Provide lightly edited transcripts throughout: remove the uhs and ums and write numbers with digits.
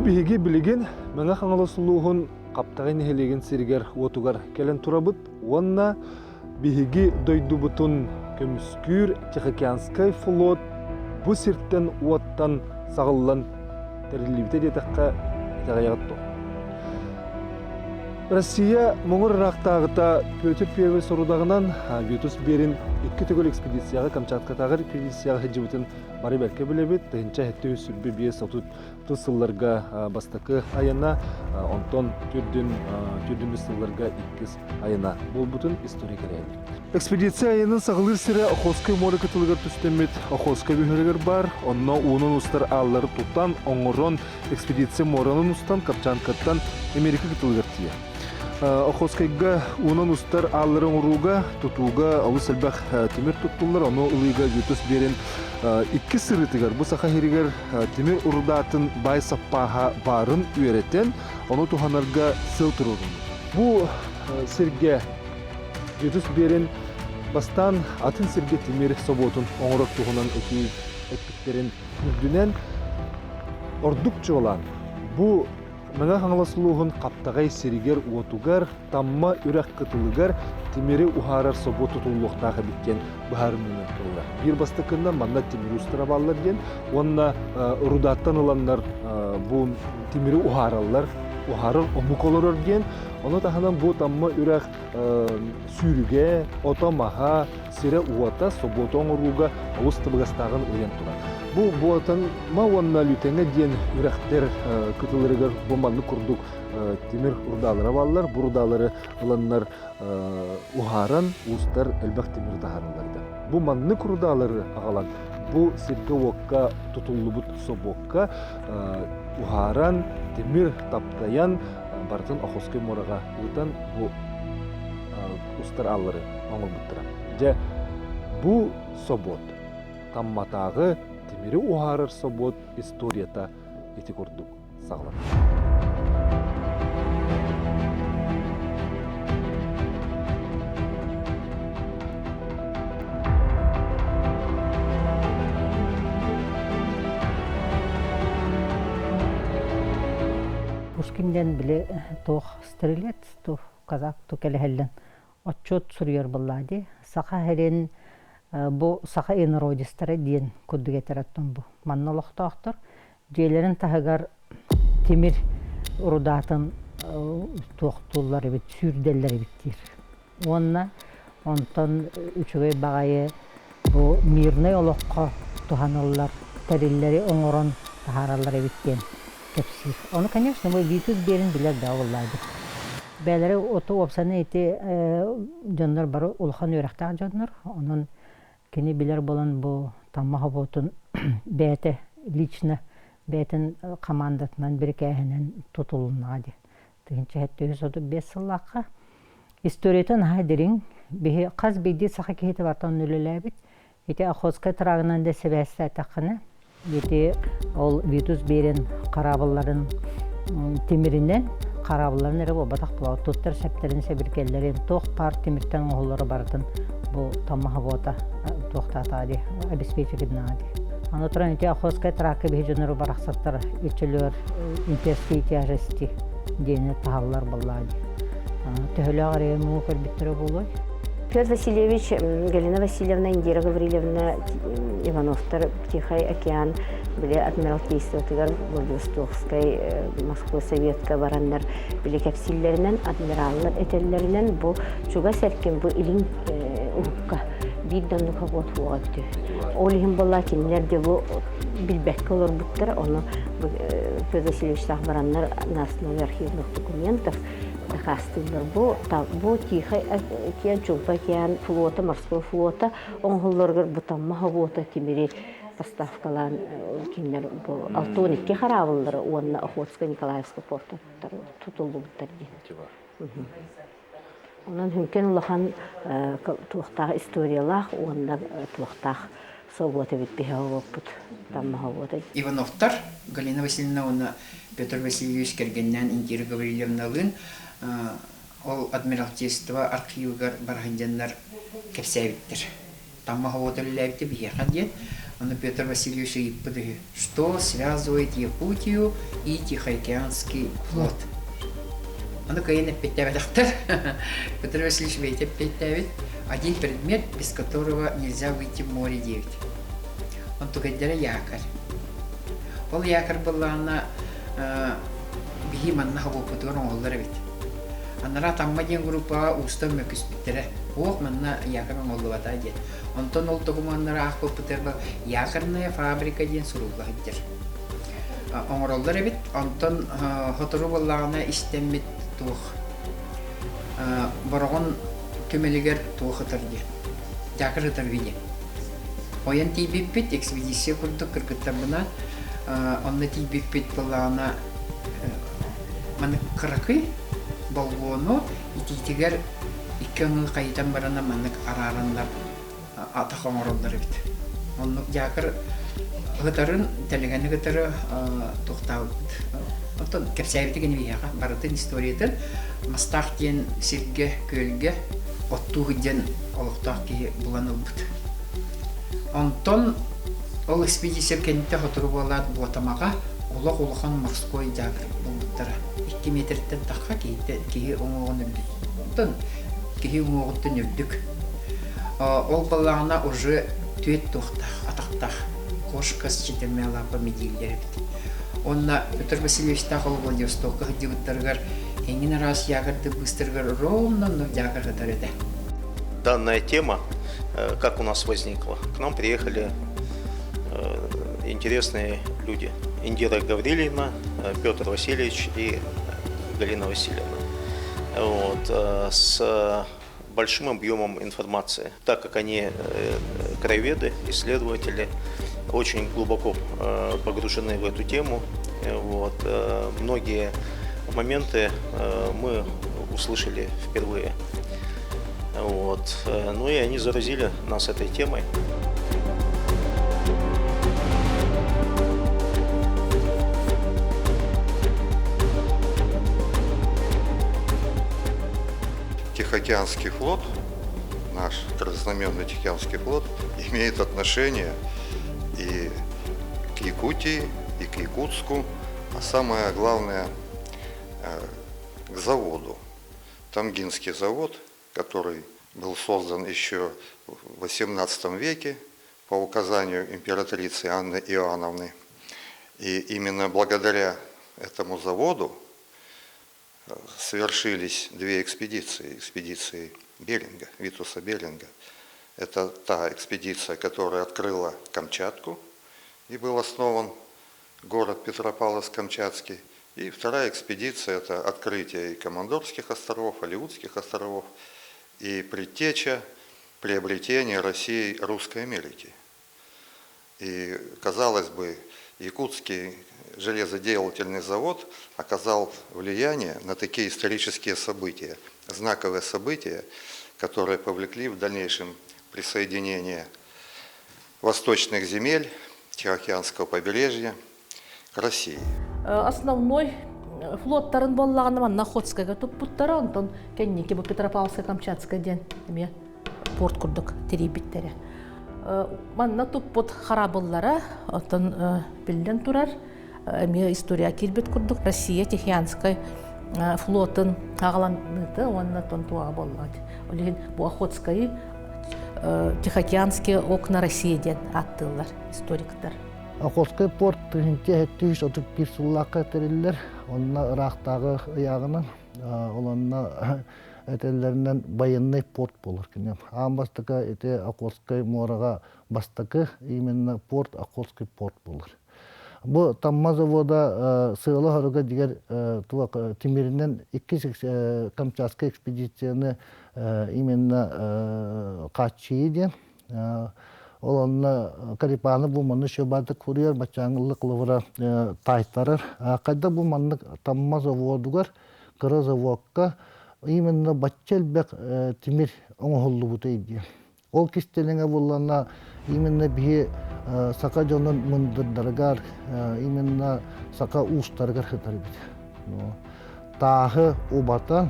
биһиги билигин маңа хаңаласылуухун каптагын хелеген сиргер отугар келен турабыт, онна биһиги дойдубутун көмүскүр Тихоокеанский флот бу сирттен уоттан сагыллан терилибите детакка итагаягатто. Россия моңор рактагыта Петр Первый сорудагынан Витус Берин 2 төгөл экспедицияга Камчаткатагы экспедицияга хеджибитин бары берке билебит, тенче хетте сүрбе бие сатут тусылларга бастакы айына, онтон түрдүн сылларга 2 айына болбутун история керели. Экспедиция айынын сагылыр сире Охотское море кытылыгар түстемет, Охотское бүйөрөгөр бар, онно уунун устар аллары туттан, оңорон экспедиция моранын устан Камчаткаттан Америка кытылыгар тие. Охотскайга унан устар алларын уруга тутуга алу сэлбэх тимир туттулар, оно ылыга Витус Берин 2 сырытыгар. Бу саха херигер тимир урдатын бай саппаха барын үйреттен, оно туханарга сыл турурун. Бу сирге Витус Берин бастан атын сирге тимир соботун оңорок туханан эпиктерин үрдүнен ордук жолан. Бу маңа хаңаласылуғын қаптағай сиригер уотугар, тамма үрәк қытылыгар, тимери ухарар собот тұтулуқтағы біткен бұхар мүнен тұрылар. Бір бастықыннан манна тимери ұстыра балылар ген, онна ұрудаттан ұланлар бұл тимери ухаралар, ухарар омук олар ген, оны таханан бұл тамма үрәк сүйріге, отамаға, сире уата соботон ұруға ауыз тыбығастағын үйен тұрар. Бу буатан мауанна лютенге ден үрәхтер кытылырыгар бомбанны курдук тимир урдалары баллар, бу урдалары ыланнар ухаран устар элбах тимир тахарыларды. Бу манны курдалары агалан, бу сирге уокка тутуллубут собокка ухаран тимир таптаян бартын Охотское морага утан бу устар аллары оңылбыттыра. Же бу собот тамматагы тимири ухарар собот историята ити курдук саглан. Пушкинден биле тох стрелец, тох казак, тох келехеллен отчет сурьер буллади. Саха херен бу саха энродистары ден куддугетераттон бу. Маннолохтоохтор жээлерин тахагар тимир урудатын тоқтулары бит, сүрделлери биттир. Онтон үчүгөй багайы бу мирный олоққа туханылар, териллери оңорон тахаралары биткен кепсир. Оны, конечно, бу Витус Берин билер да оллайды. Бәлері оту опсаны эти жоннор бары улхан өрәқтақ жоннор, онын кені білер болан бұл таммаға болтын бәті лично бәтін командатынан бір кәйінен тұтылынады. Тігінші әтті өз оды 5 сыллаққа. Историятын хайдерін қаз бейді сақы кейті бартан өлілі біт. Еті Охотская тұрағынан да себәсі әтіққыны. Еті ол Витус Берин қарабыларын темірінен қарабыларын әрі бұл батақ бұлау. Тұттар сәптерін сәбіркелерін тоқ пар темірттен оғылары бардын. Бұл таммаға бота тоқтатады, обеспечігідін ады. Аны тұран өте Охотская тұрақы бей жөнірі барақсаттар, үтчілер, имперские тяжести дейіні тағалар болады. Төхілі ағыры мұғы көрбеттері болой. Петр Васильевич, Галина Васильевна, Индира Гаврилевна, Ивановтар, Тихий океан, біле адмиралтействотығар Владивостокскай, Москва Советка барандар, біле кәпсиллерінен, адмираллар этеллерінен бұл чуға сәркен бұл илін ұлыққа бидданны қабот уағады. Олығын болла кенлерде бұл білбәккі олар бұттыр, оны Петр Васильевич сағбарандар национальный архивных документов Хастылдар бу Тихий океан, Чулпа океан флота, морской флота, оңғылларғыр бұтаммаға бота темері поставкалан кемер бу Алтоникке харабылдары, онна Охотская Николаевская порта тұтылды бұттар ден. Онан хүнкен ұлақан туақтағы историялақ, онна туақтағы собота бітпеге олып таммаға бота. Ивановтар, Галина Васильевна, Петр Васильевич кергеннен Индира Гаврилевна ол адмиралтейство архивгар барғандяндар кепсәбіттір. тамма хавоталилябите биеха ден. Он Петр Васильевич иппыды, что связывает Якутию и Тихоокеанский флот. Он каина пятявидахтар. Петр Васильевич вейтя пятявид. Один предмет, без которого нельзя выйти в море 9. Он только делал якорь. Ол якорь была на бихиман на хавопутуром олдаровит. Анара там один группа устом мекис питере. Ох, манна якорь молдовата дед. Он то нол токуманнара ахпо путерба якорная фабрика ден суругла хиттер. Он олдаровит, Антон хотору боллағына истеммит тух. Боргон төмелигер тух хатар ден. Якорь хатар виден. Оян тибиппит экспедиция курдук кыргыттарбына. Онна тибиппит боллағына маны кыракы болгону ититигер иккеңи кайтан барана маннык араранлар атахоңоролдор бит. Онну якыр гытарын телегени гытары токтабыт. Отон кепсәбитеген вияга барытын историятын мастах ден сирге көлге оттуг ден олуктак ки буланылбыт. Онтон ол экспедиция кенте хотуру болат ботамага улак улахан морской якыр булдыра. 2 метрден такка кии оңогон үлдүк. Кии оңоготтон үлдүк. Ол балағына уже түйет тоқтақ, атақтақ, кошкас четемела по медийлері бит. Онна Петр Васильевич тақыл Владивостокқа дебуттаргар еңін раз ягарды быстыргар ровно ягарға тареді. Данная тема, как у нас возникла, к нам приехали интересные люди. Индира Гаврилина, Петр Васильевич и Галина Васильевна. Вот, с большим объемом информации, так как они краеведы, исследователи, очень глубоко погружены в эту тему. Вот, многие моменты мы услышали впервые. Вот, ну и они заразили нас этой темой. Тихоокеанский флот, наш краснознаменный Тихоокеанский флот, имеет отношение и к Якутии, и к Якутску, а самое главное к заводу. Тамгинский завод, который был создан еще в XVIII веке по указанию императрицы Анны Иоанновны. И именно благодаря этому заводу совершились 2 экспедиции. Экспедиции Беринга, Витуса Беринга. Это та экспедиция, которая открыла Камчатку, и был основан город Петропавловск-Камчатский. И вторая экспедиция – это открытие и Командорских островов, Алеутских островов, и предтеча приобретения России Русской Америки. И, казалось бы, Якутский железоделательный завод оказал влияние на такие исторические события, знаковые события, которые повлекли в дальнейшем присоединение восточных земель Тихоокеанского побережья к России. Основной флоттарын боллағаны Находскайга туппуттара, онтон кеннеки бу Петропавловск-Камчатская ден порт курдук терибиттери. Манна туппут харабыллара, онтон билден турар, история кирбет курдук. Россия Тихоокеанской флотын ағаланыты, онна тонтуа боллады. Олеген бу Охотскайы Тихоокеанские окна России ден аттылар историктар. Охотской порт тыгынче 731 суллакка терилер. Онна Ирактагы ягынан, олонна этеллеринен военный порт болар кинем. Амбастыка эте Охотской морага бастыкы именно порт Охотский порт болар. Бу тамма завода сыйлы хорога дигер Тимиринен 2 Камчатская экспедицияны именно качии ден. Олонна Карипаны бу манны шөбаты курьер бачаңылык лывыра тайтарыр. Кайда бу манны тамма заводугар кыра заводка именно бачелбек Тимир оңоллу бутейди. Ол кистелеңе буллана именно бие сака жонун мындырдаргар именно сака устаргар хытар бит. Тахы убатан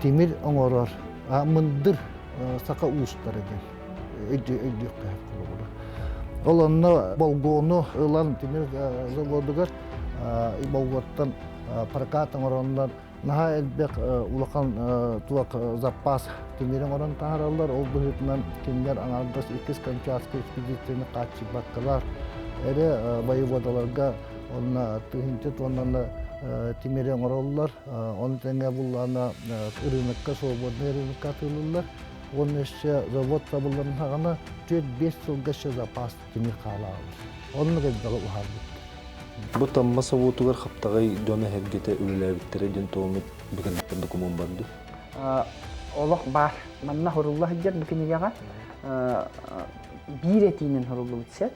Тимир оңорор, мындыр сака устар экен. Ол онна болгону ылан тимир заводугар болготтан прокатын орондар наха элбек улахан туак запас тимирин орон тааралар ол быһытынан киндер аңардас икис Камчатский экспедицияны качы баккалар эре воеводаларга онна тыгынчы тоннаны тимирин ороллар он теңе буллана рынокка свободный рынокка тылылар onun işte zavod tabullarının hağına 4-5 yılgaşı запас тимир қалауыз. Onun geddağı uhardı. Бу тамма савутугар хаптагай дона хергете үлелебиттере ден тоомит бигендер документ барды. Олох бар. Манна хорулла хиджар бикинигага биретинен хорулла битсе.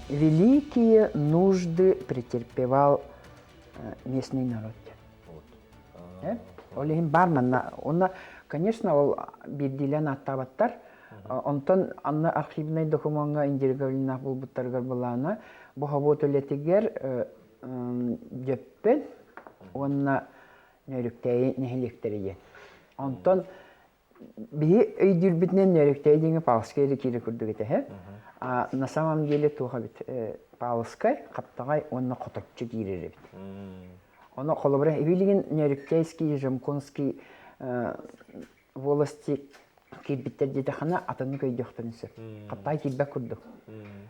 Великие нужды претерпевал местный народ. Олехин бар манна. Онна, конечно, ол бирдилен аттабаттар. Онтон анна архивный документга индиргавлина булбуттаргар булана. Бу хаботулетигер дөппен онна нөрүктәй нехилектериге. Онтон би өйдүрбитнен нөрүктәй деңе палскайды кире күрдүгете хе. На самом деле туга бит палскай каптагай онна котопчу кирер бит. Оны колобра эбилиген нөрүктәйский, жамконский волости кирбиттер детахана атаны көйдөктөнсө. Каптай кирбе күрдүк.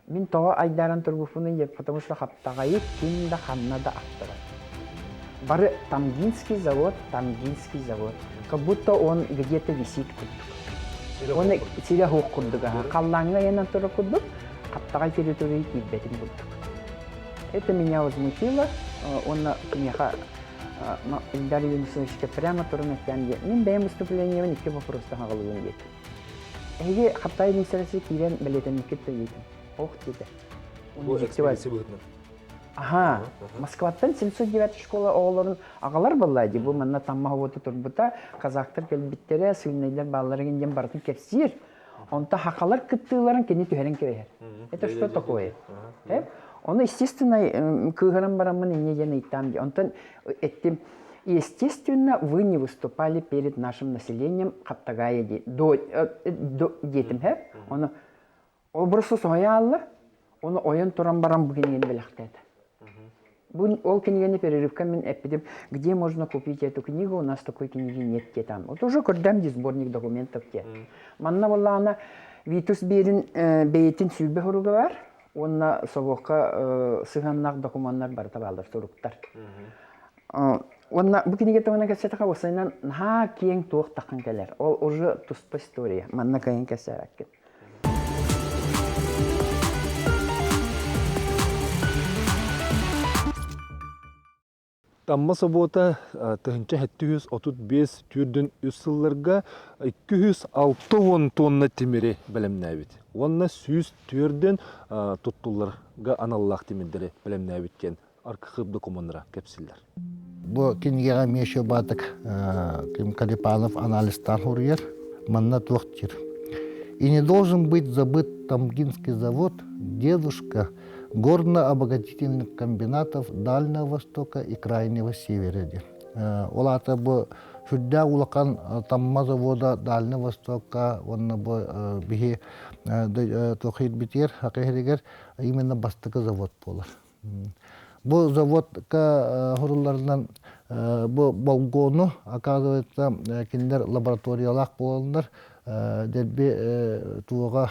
Мин тоо айдаран тургуфуны, потому что каптагай кинда ханнада аттыра. Бары Тамгинский завод. Как будто он где-то висит күрдүк. Он сире хук күрдүк. Каллаңга янан тура күрдүк. Каптагай территории кирбетин күрдүк. Это меня возмутило. Он кнеха Ильдар Юнусовичке прямо турнет янге. Мин бәйм выступление нике вопроста хагалыгын дейт. Эге Каптай министрасы кирен билетен никетте дейт. Ох дейді. Бу экспедиция быгытнан. Ага. Москваттан 709 школа оғыларын ағалар боллайды. Бу манна тамма хавоты турбута казактар келбиттере сүйнейлер баллары генден бартын кепсир. Онта хакалар кыттыларын кене түһәрен кебер. Это что такое? Он, естественно, кыгырам барамын не я там. Он этим, естественно, вы не выступали перед нашим населением Каптагая детям. Он образу соялла, он оян турам барам бugün белахтет. Бу ол книганы перерывками эпидем, где можно купить эту книгу, у нас такой книги нет там. Вот уже курдам сборник документов те. Манна была она Витус Берин бейтин сүйбе хоруга бар. Онна собоққа сыганнақ документтар бар табалдар туруктар. Онна бу книге тагына кәсәтә хавасынан ха киң тук такын келер. Ол уже туспа история. Манна кайын кәсәрәк. Тамма сабота тыгынча 735 түрдүн үсылларга 206 тонна тимири белемнәбит. Онна 100 түрдүн туттулларга аналлах тиминдери белемнәбиткен архив документтара кепсиллер. Бу кингега меше батык Ким Калипанов анализтан хурьер манна туктир. И не должен быть забыт Тамгинский завод, дедушка горно-обогатительных комбинатов Дальнего Востока и Крайнего Севера. Олата бу шудда улакан тамма завода Дальнего Востока, он бу бихи тохид битер, хакехригер, именно бастыка завод полар. Бу заводка хурулларынан бу болгону, оказывается, киндер лабораториялах боландар, дерби туга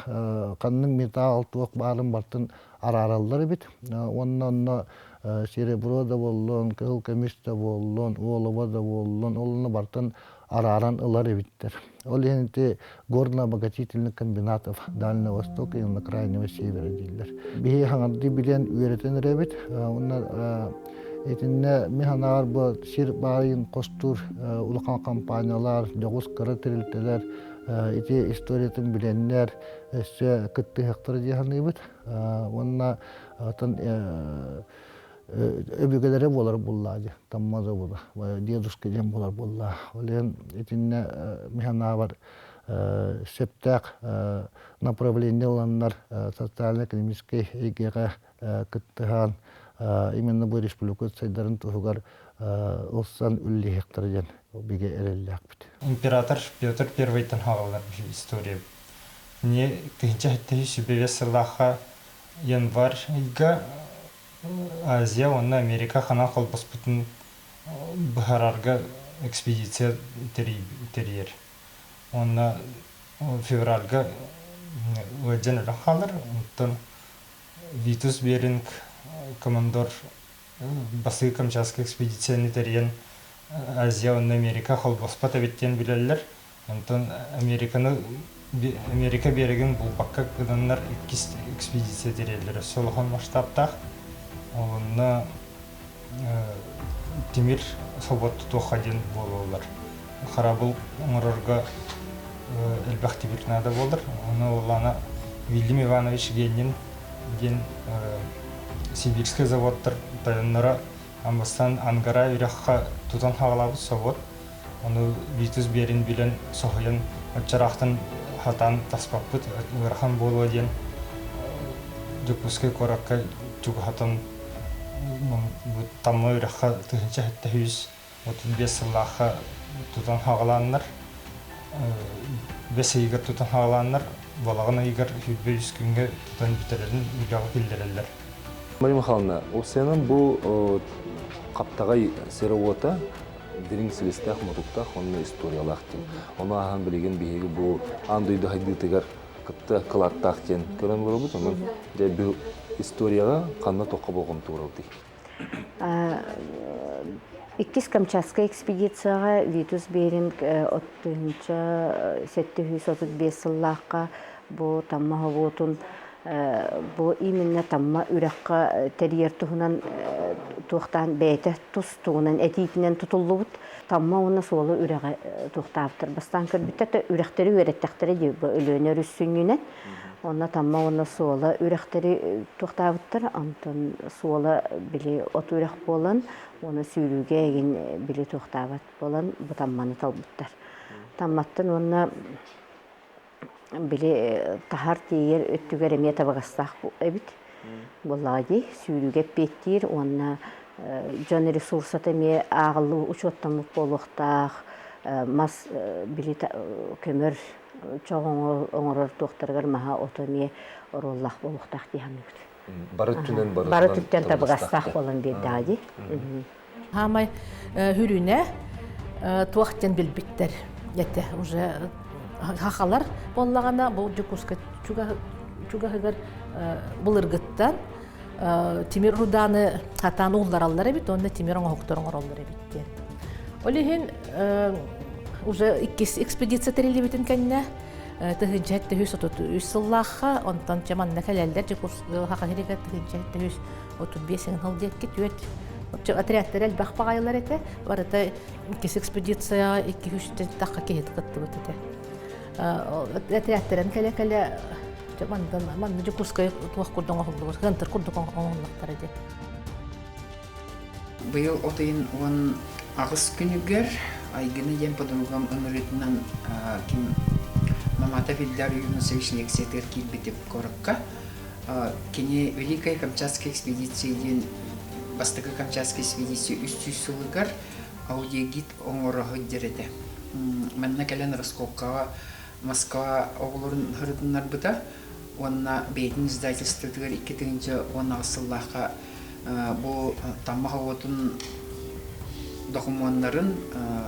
канның металл туак барын бартын араралдар бит. Оннан серебро да боллон, кыл камиш да боллон, олова да боллон, олны бартын араран ылар биттер. Ол енте горно-обогатительных комбинатов Дальнего Востока и на Крайнего Севера дилер. Бихи хаңарды билен үйретен ребит. Этинне механар бу сир байын костур улахан компаниялар, жогус кыры тирилтелер, эти историятын биленнер, эссе кытты хектар дияханы бит. Онна тан öbürgelere bolar bulladı. Tammaza bolar. Diyadusku jem bolar bullah. Olen etine mihana var. Септак направлениялар социально-экономической эгеге именно бу республика сайдарын тугар олсан үлли хектар ден биге эрелләкбит. Император Петр I хагылар история. Не тыгынча хәтта сүбевесылаха январьга Азия, онна Америка хана колбаспытын бахарарга экспедиция терьер. Онна февральга уәджен рахалар, онтан Витус Беринг командор басы Камчатская экспедицияны терьен Азия, онна Америка колбаспыта беттен билелер. Онтан Америка береген бұл баққа кыданнар экспедиция терьерлер. Солохан масштабтақ онна Тимир соботты тоқаден болулар. Харабыл оңырырға әлбәқті бір нада болыр. Оны олана Вильям Иванович Генин ген Сибирский заводтар тайыннара амбастан Ангара үрәққа тутан хағалабы совод. Оны Витус Берин білен соғыян өтчарақтын хатан таспақпыт ұрхан болуы ден Дюкускай кораққа жүгіхатын тамы үрәққа тұхынша әтті хүйіз 35 сыллаққа тұтан хағаланнар 5 егір тұтан хағаланнар балағын егір хүлбе үскінге тұтан бітерерін үйдағы келдерелер. Мария Михайловна, осенің бұл қаптағай сері ота Дерин селестах матуктах онны историялах тен. Оны ахан білеген бейгі бұл андойды хайдытыгар кытты кылаттах тен көрін болу бұд, оның жай бұл историяға қанна тоққа болғым туыралды. Иккис Камчатская экспедицияға Витус Беринг 735 сыллаққа бұл тамма ғотын бұл именно тамма үрәққа тәрiyер тұғынан туқтан бәйті тұс тұғынан әтейтінен тұтылы бұд. Тамма оны солы үрәға туқтаптыр. Бастан көрбіттәті үрәқтері өреттәқтері де өлөнер үссүнгінен. Онна тамма оны солы үрәқтері туқтаптыр. Антон солы білі от үрәқ болан, оны сүйрүүге еген білі туқтабат болан бұл тамманы талбыттар. Тамматтын оны біле тахар тегер өттігер әме табағастақ әбіт. Бұллади сүйрүүге петтер, онна жон ресурсат әме ағылы ұчоттамық болуқтақ, мас біле көмір чоғын оңырыр тоқтырғыр маға отыме ороллақ болуқтақ дейін өкті. Бары түттен табағастақ болан берді. Хамай хүріне туақтен білбіттер. Еті уже хақалар боллағана бұл жүкусқа чугағығыр бұлырғыттан Тимир Руданы хатан ұллар бит, онда Тимир оңықтырың ораллары битті. Олеген уже иккес экспедиция тәрелі бітін кәнне тұхынча әтті хүс отуты үс сыллаққа, онтан чаманна кәләлдер жүкус хақа кереге тұхынча әтті хүс отут бесен ғылдетке түйет. Отрядтар әлбәқ бағайлар әті, барыта иккес экспедиция 2-3 таққа кейт қытты бұт әті. Отрядтарын кәлі манны жүкускай туақ күрдің оғылды бұр, ғынтыр күрдің оғылдықтар әді. Бұл отайын оған ағыс күнігер, айгыны ден подругам ыңырытынан кем Мамата Филдар Юнусовичный эксетер келбетіп корыққа. Кене Великая Камчатская экспедиция ден Бастығы Камчатская экспедиция үстүй сылығар аудиогид оңырағы дереді. Мәнна кәлен Раскопкаға Москва оғылырын ғырытынлар бұта, онна бейтін издательствотығыр 2-ті онна ғысыллаққа бұл таммаға отын документарын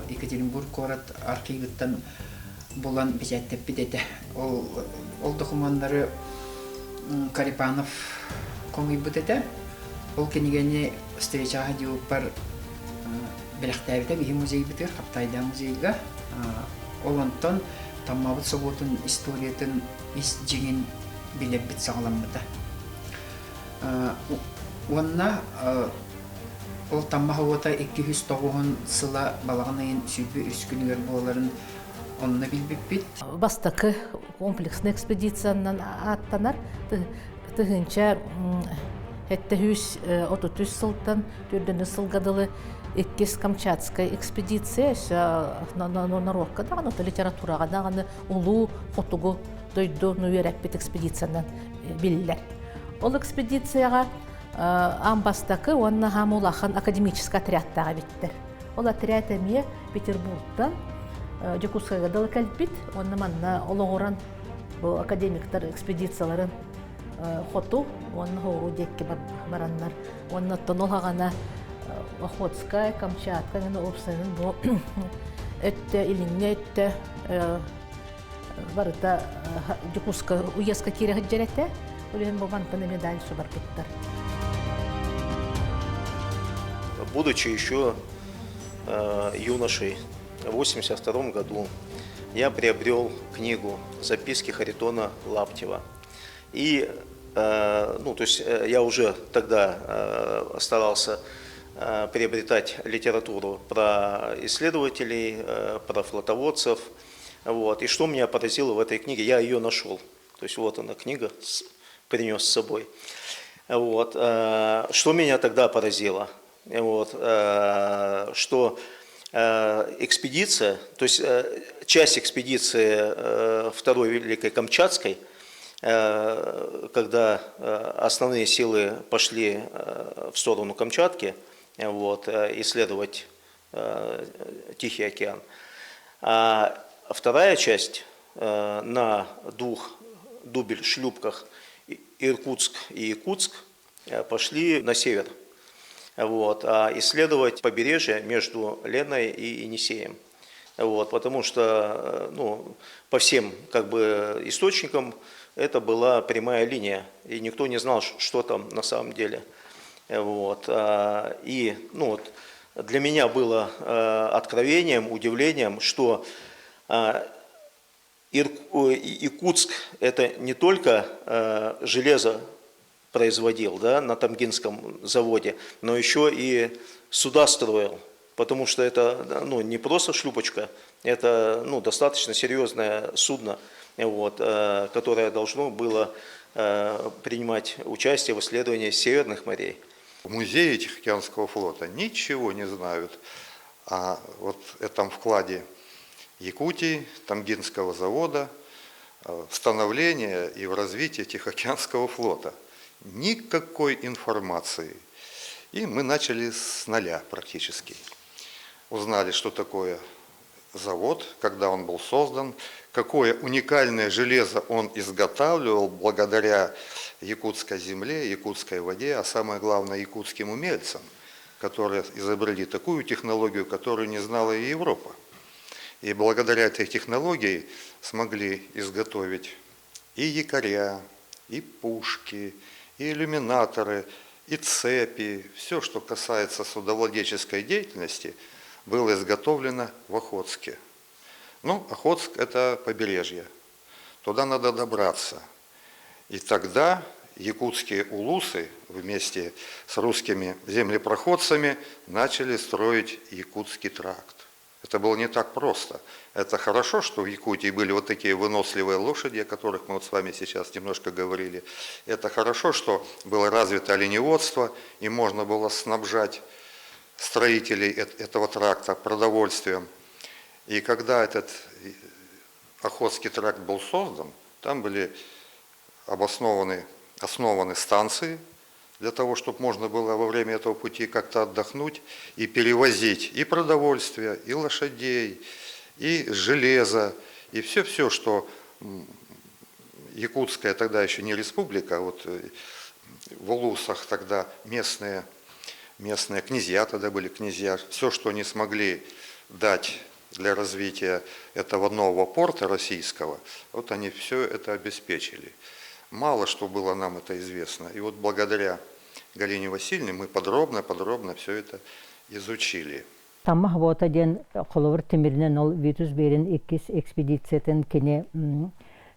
Екатеринбург город архивіттен болан бәжәттеп бедеті. Ол документтары Карипанов коңый бұтеті. Ол кенегені встречаға деуіп бар біліқтәбіті бейі музей бітір, Қаптайда музейға. Ол онтан таммабыт соботын историятын ис жеңін білеп біт сағаламбыта. Онна ол таммаға ота 209 сыла балағынайын сүйбі үскінігер боларын онна білбіп бит. Бастықы комплексный экспедицияның аттанар тұхынча әтті хүс 33 сылтан 4 сылғадылы Иккес Камчатская экспедиция нароққа дағаны, литератураға дағаны ұлу қотуғы дойду нүверәппет экспедицияның білілер. Ол экспедицияға амбастақы онна хамулахан академический отрядтаға біттір. ол отрядамия Петербургтан Жакускага далы кәлбит, онны манна олоғыран бұл академиктар экспедицияларын хоту, онны хоғыру декке барандар. Онны тонолғағана Охотская, Камчатка, опсайын бұл өтті, иліңне өтті, барыта Жакуска уезка кире хыджаретті, олен бұл бантаны медаль субар кеттар. Будучи еще юношей, в 1982 году я приобрел книгу «Записки Харитона Лаптева». И, ну, то есть я уже тогда старался приобретать литературу про исследователей, про флотоводцев. Вот. И что меня поразило в этой книге, я ее нашел. То есть вот она, книга, принес с собой. Вот. Что меня тогда поразило? Вот. Что экспедиция, то есть часть экспедиции Второй Великой Камчатской, когда основные силы пошли в сторону Камчатки, вот, исследовать Тихий океан, а вторая часть на двух дубель-шлюпках Иркутск и Якутск пошли на север. Вот, исследовать побережье между Леной и Енисеем. Вот, потому что, ну, по всем как бы источникам это была прямая линия, и никто не знал, что там на самом деле. Вот, и, ну, вот, для меня было откровением, удивлением, что Якутск это не только железо производил, да, на Тамгинском заводе, но еще и суда строил, потому что это, ну, не просто шлюпочка, это, ну, достаточно серьезное судно, вот, которое должно было принимать участие в исследовании северных морей. В музее Тихоокеанского флота ничего не знают о вот этом вкладе Якутии, Тамгинского завода, в становление и в развитие Тихоокеанского флота. Никакой информации. И мы начали с нуля практически. Узнали, что такое завод, когда он был создан, какое уникальное железо он изготавливал благодаря якутской земле, якутской воде, а самое главное якутским умельцам, которые изобрели такую технологию, которую не знала и Европа. И благодаря этой технологии смогли изготовить и якоря, и пушки, и иллюминаторы, и цепи, все, что касается судовладельческой деятельности, было изготовлено в Охотске. Ну, Охотск – это побережье, туда надо добраться. И тогда якутские улусы вместе с русскими землепроходцами начали строить Якутский тракт. Это было не так просто. Это хорошо, что в Якутии были вот такие выносливые лошади, о которых мы вот с вами сейчас немножко говорили. Это хорошо, что было развито оленеводство, и можно было снабжать строителей этого тракта продовольствием. И когда этот Охотский тракт был создан, там были основаны станции, для того, чтобы можно было во время этого пути как-то отдохнуть и перевозить и продовольствие, и лошадей, и железо, и все, что Якутская тогда еще не республика, вот в улусах тогда местные князья, тогда были князья, все, что они смогли дать для развития этого нового порта российского, вот они все это обеспечили. Мало что было нам это известно. И вот благодаря Галине Васильевне мы подробно все это изучили. Тамма хавота ден коловыр тимиринен ол Витус берин иккис экспедициятын кене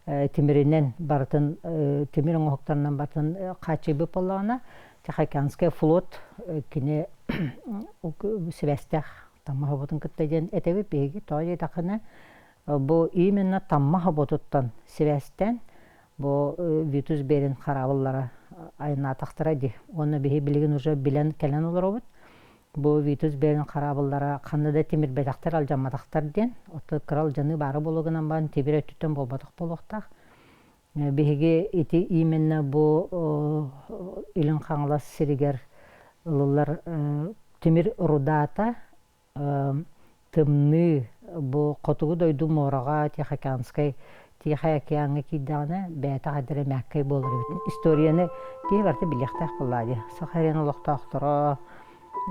тимиринен бартын тимирин оқтарынан бартын қачыбы поллағына Тихоокеанский флот кене Севестях тамма хавотын кытта ден этеби беги тоя тақына бу именно тамма хавотуттан Севестен бу Витус берин қарабыллары айына тақтыра ди. Оны бихи билеген уже билен келен олар обыд. Бу Витус берин қарабыллары қаннада темір бәтақтар алжамадақтар ден. Оты крал жаны бары болуғынан барын тебір өттен болбадық болуқтақ. Бихиге ити именно бу үлін қаңылас сиригер ұлылар темір рудата тымны бу котугу дойду морага Тихоокеанской Тихий океанга кидана бәта хадыра мәккей болар бит. Историяны ди барты билехтах булады. Сахарин улуктактыра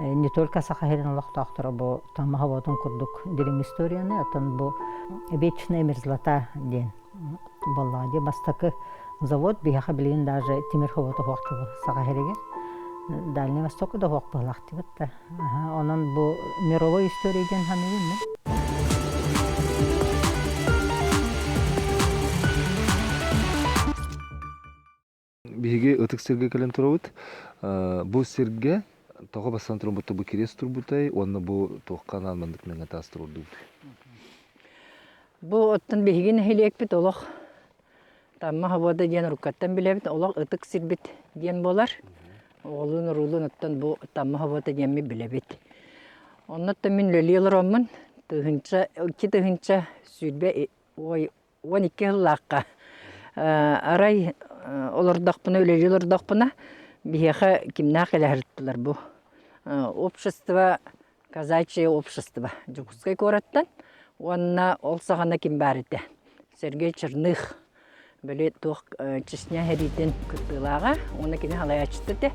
не только Сахарин улуктактыра бу тамахаватын курдук дирим историяны атын бу вечная мерзлота ден булады. Бастакы завод бияха билген даже Тимирховото вакыты Сахариге Дальний Восток да вак булакты бит. Онан бу мировой историяден ханыгын. Биһиги ытык сирге келен турабыт. Бу сирге тоҕо басан турбутта бу кирес турбутай, онна бу тоққан алмандык менен тас турду. Бу оттан биһигин хилекпит олох. Тамма хавада диен рукаттан билебит олох ытык сирбит диен болар. Олун рулун оттан бу тамма хавада диенми билебит. Оннотта мен лелиелроммун тыгынча сүйбе ой 12 жыллакка. Арай олордақпына, өлелердақпына бияха кимнақ эләрттілер бу. Общество, казачье общество. Жукускай кораттан, онна олсағана ким барыды. Сергей Черных, бөлі тоқ чесня херитен күттілаға, оны кені халай ачыттыды.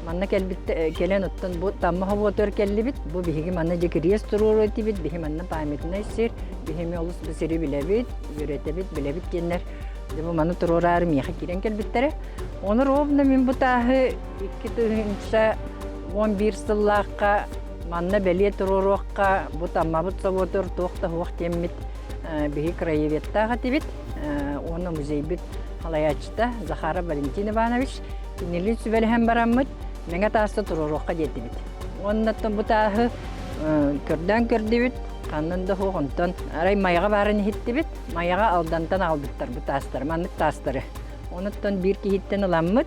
Манна келен оттан бу таммаға бұтыр келі бит, бу бихиги манна жекірес тұрur өті бит, бихи манна памятына сер, бихими олыс бісері білебит, үйретебит, білебит кенлер. Бу маны турурар миха кирен келбиттери. Оны ровно мен бутахы 2011 сыллаққа манна беле турурукка бу таммабыт соботур тоқта хуақ теммит бихи краеветтаға тибит. Оны музейбит халаячта Захара Валентин Иванович кинели сүбелем бараммыт менге таста турурукка жетибит. Оннаттан бутахы көрдөн көрдүбүт. Канында хоғынтан арай майға барын хиттибит, майға алдантан албыттар бу тастар, маннык тастары. Онуттан бир кихиттен ыламмыт,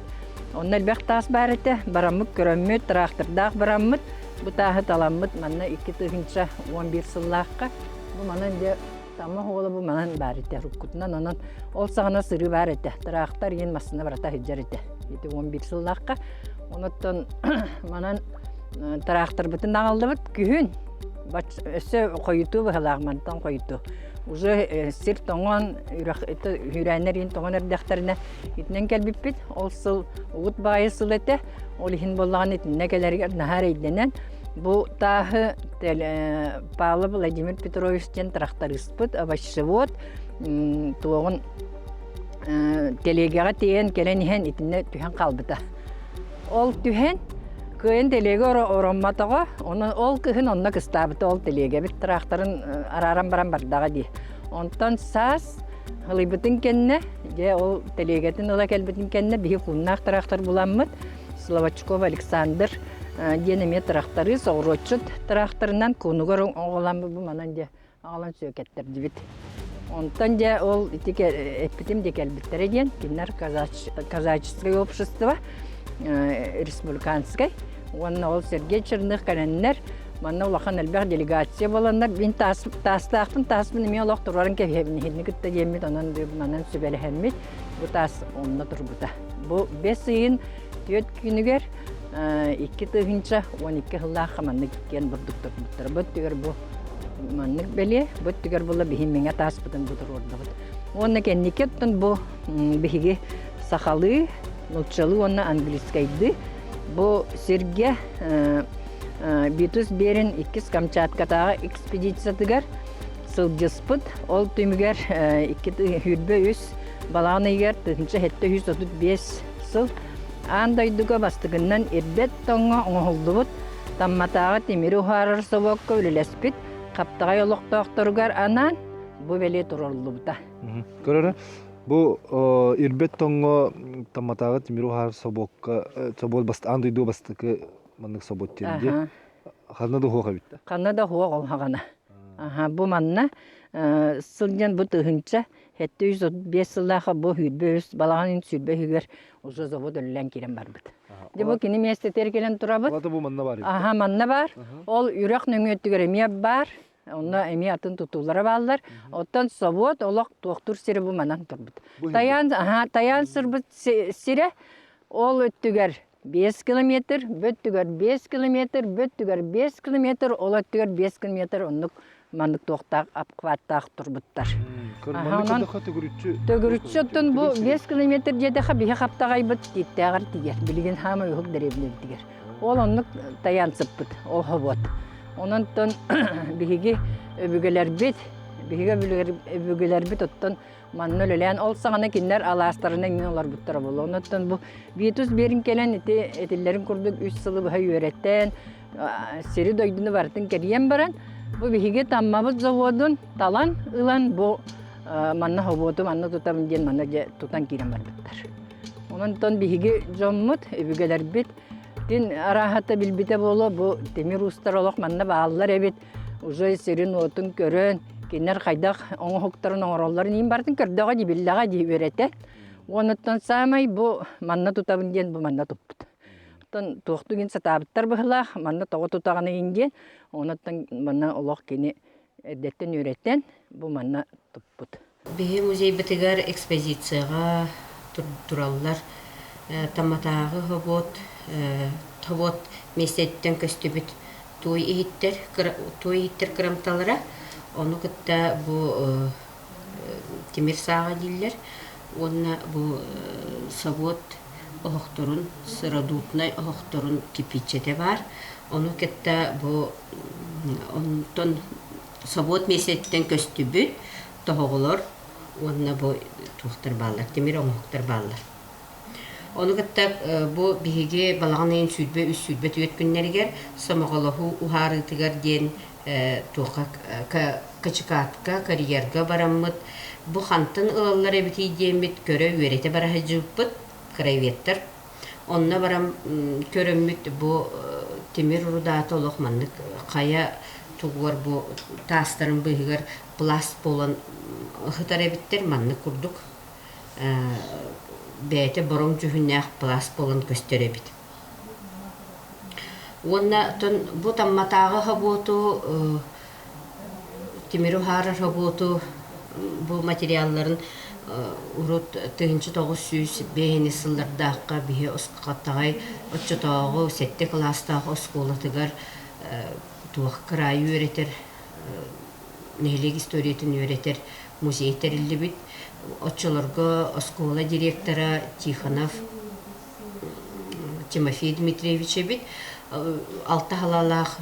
оннал бәк тас барыты, бараммыт, көрөммөт, трактырдақ бараммыт, бу тағы таламмыт, манна 2011 сыллаққа, бу манан де тамы хоғылы бу манан барыты, руккутынан онан ол сағына сыры барыты, трактар ен масына барата хиджарыты, 11 сыллаққа, онуттан манан трактор бітін аңылды бит, күйін, Өсі қойыту бұғылағмантан қойыту. Уже сир тоңон, үйрәнерін тоңон өрдіқтарына етінен кәлбіп бит. Ол сыл ұғыт бағайы сыл еті. Ол ехін болған етінне кәлергер нахарейденен. Бұл тағы Павлов Владимир Петровичтен трақтар ұспыт, абашшывот, туғын телегеға тейен келен ехен етінне түйен қалбыта. Ол түйен Кыйын телеге оромматаға, ол кыйын онна кыстабыты ол телеге бит трактарын араран баран бардаға ди. Онтан сас хылыбытын кенне, же ол телегетін ола келбетін кенне бихи куннақ трактор буламмыт. Словачков Александр денеме трактары соғрочыт тракторынан кунугар оғылан бұл манан де ағалан сөкеттер дебит. Онтан же ол эппитим де келбеттері ден, киннер казаческое общество, республиканскай. Онна ол Сергей Черных кәнәннәр, манна улахан әлбәқ делегация боландар. Мен таспын еме олақ тұрарын кәфебіні хедіні күтті демет, онан сөбәлі әмет. Бұ тас онына тұр бұта. Бұ 5 үйін түйет күнігер 2 түйінші 12 ғыллаққа манны кен бұрдықтыр бұттыр. Бұт түгер бұ маннық бәле, бұт түгер бұла бейін менге тас бұтын бұтыр орды бұт. Онна кәннекеттін бұ бейге сақалы, Нолчалы онна английскайды. Бу Сирге Битус Берин 2 Камчаткатағы экспедициятыгар сылжыспыт. Ол түмігер 2 хүрбе үс балағын егер 135 сыл. Андайдыға бастығынан ербет тоңға оңғылдыбыт. Тамматағы темірі ұхарыр собаққа өлелеспіт. Қаптағай олықтақтырғар анан бұ бәле тұрарлыбыта. Көрірі? Бу ирбет тоңго таматага тимиру хар собол баст андыйду бастыкы маннык собот тенде. Ханада хуга битте. Ханада хуга олхагана. Бу манна сылжан бу тыгынча 735 сыллаха бу хүрбөс балаган сүрбө хүргөр уже завод өллән кирен бар бит. Бу кини местетер келен турабыт. Ата бу манна бар. Манна бар. Ол үрәк нөңөттүгөр эме бар. Онна эми атын тутулары балдар. Оттан совод олақ тоқтур сире бу манан турбут. Таян сырбыт сире ол өттүгер 5 километр, бөттүгөр 5 километр, бөттүгөр 5 километр, олаттыгөр 5 километр оннук мандык тоқтақ апқываттақ тұрбыттар. Төгірүтшөттін бұл 5 километр жедеха бихе қаптағай бұт дейттіғар тигер, білген хама үйік дәребінер тигер. Ол оннук таянсып бұт, ол хобот. Онын бихеге өбігелер бет, оттын манны өлелен ол сағана киндер аластарына еңен олар бұттара бол. Онын бұл бетус берін келен етелерін күрдік 3 сылы бұға үйереттен, сері дойдыны бартын кериен баран, бұл бихеге таммабыз заводын талан ылан бұл манна хоботу, манна тутамын ден манна тутан кирен бар бұттар. Онын бихеге жоммут, өбігелер бет, Тин арахата билбите болу, бу темир устар олық манна бағалылар әбет, уже серин отын көрін, кенер қайдақ оңы хоқтарын оңыролларын ең бардың көрдіға дебіллаға дейбереті. Оныттан самай бу манна тутабын ден бу манна туппыт. Тоқты ген сатабыттар бұғылақ, манна тоғы тутағаны енген, оныттан манна олық кені әдеттен өреттен бу манна туппыт. Бейі музей бітігер экспозицияға туралылар, таматағы ғыбот, Тавот месеттен көстүбүт той иттер кырамталара. Оны кытта бу темир сага диллер. Онна бу савот охторун, сырадутнай охторун кипичете бар. Оны кытта бу онтон савот месеттен көстүбүт тоголор. Онна бу тухтар баллар, темир охтар баллар. Onu gittik bu bihige balağının südbe üst südbe tüyet günlerger samagalahı uharıtıgar den kaçıkatka kariyerga baramıt bu hantın ılallara biti diyemit köre üverete barahıcıpıt kravettir. Onna baram körömmüt bu temir rudatı oluqmanlık kaya tuğvar bu tasların bihigar plast bolan ıhıtara bittir manlık kurduk. Бәйті бұрын жүхіннәқ пласт болын көстеребет. Онна бұ тамматағы ғаботу, темиру харар ғаботу, бұ материалларын ұрут 1900 бейіні сылдардаққа бейі осқаттағай отчытағы сәтті кластағы осқолатығар туақ қырайы өретер, нәйлек историятын өретер, музей тәрілі бит. Отчыларға оскола директора Тихонов Тимофей Дмитриевич бит, алты халалақ,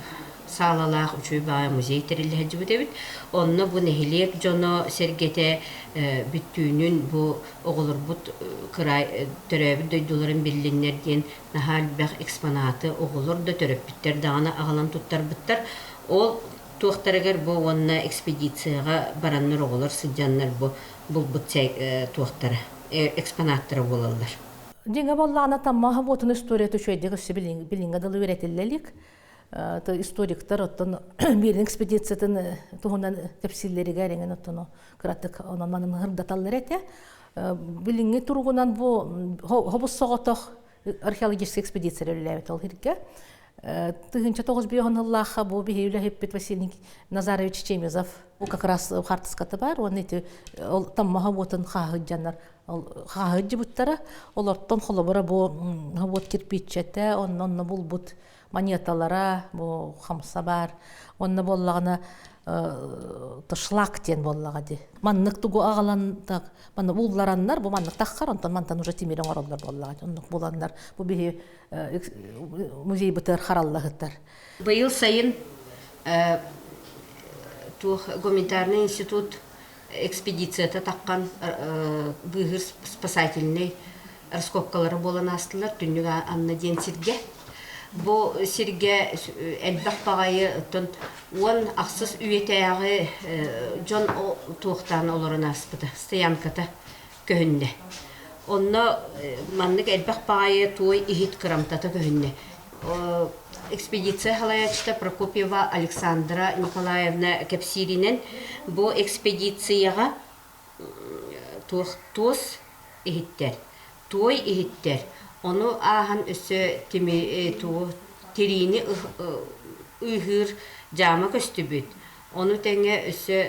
салалақ, үшөй баға музей тәрілі әджі бұд бит. Онны бұ нәхилек жоны сергете бүттүйінін бұ оғылыр бұд түрәбі дөйдуларын білінерден нахал бәқ экспонаты оғылыр ды түрәп біттер дағына ағалан тұттар бұттар. Ол туақтарығар бұ онна экспедицияға бараннар оғылыр сыджаннар бұ бұт туақтары, экспонаттары болалар. Деңе боллағына таммаға бұтын история түшөйдегі үсі білінгі дылы өретелелік. Историктар оттын берін экспедициятын туғынан кәпсиллеріге әренген оттын қыраттық онаманын ғырдаталар әте. Білінгі тұрғынан бұл хобыс соғытық археологический экспедиция өліләбет ол хирге. Тыгынча 9 бүйоғыныллаға бұл бейеулі Хеппет Василий Назарович Чемезов. Бұл как раз қартыскаты бар, оны таммаға бұтын қағыджанар. Қағыджы бұттары, оларттан қолыбыра бұл бұт кирпичеті, онны бұл бұт монеталара, бұл қамса бар. Онны боллағына шлак тен боллаға де. Маннық тұғы ағаландақ, маны ұллараннар, бұл маннық таққар, онтан мантан уже темерен оралдар боллаға. Оннық боландар, бұл бейі музей бұтыр қараллағыттар. Биыл сайын гуманитарный институт экспедицияты таққан бұғыр спасательный раскопкалары болан астылар, түнніға анна ден сирге. Бұл сирге әлбәқ бағайы он ақсыз үйетаяғы жон туықтан оларын аспыды, стоянката көхінне. Онны маннык әлбәқ бағайы туой ихит кырамтаты көхінне. Экспедиция халаячта Прокопьева Александра Николаевна Кепсиринен бұл экспедицияға туос ихиттер, туой ихиттер. Оны ағын өсі терейіні ұйғыр жама көстібіт. Оны тәңе өсі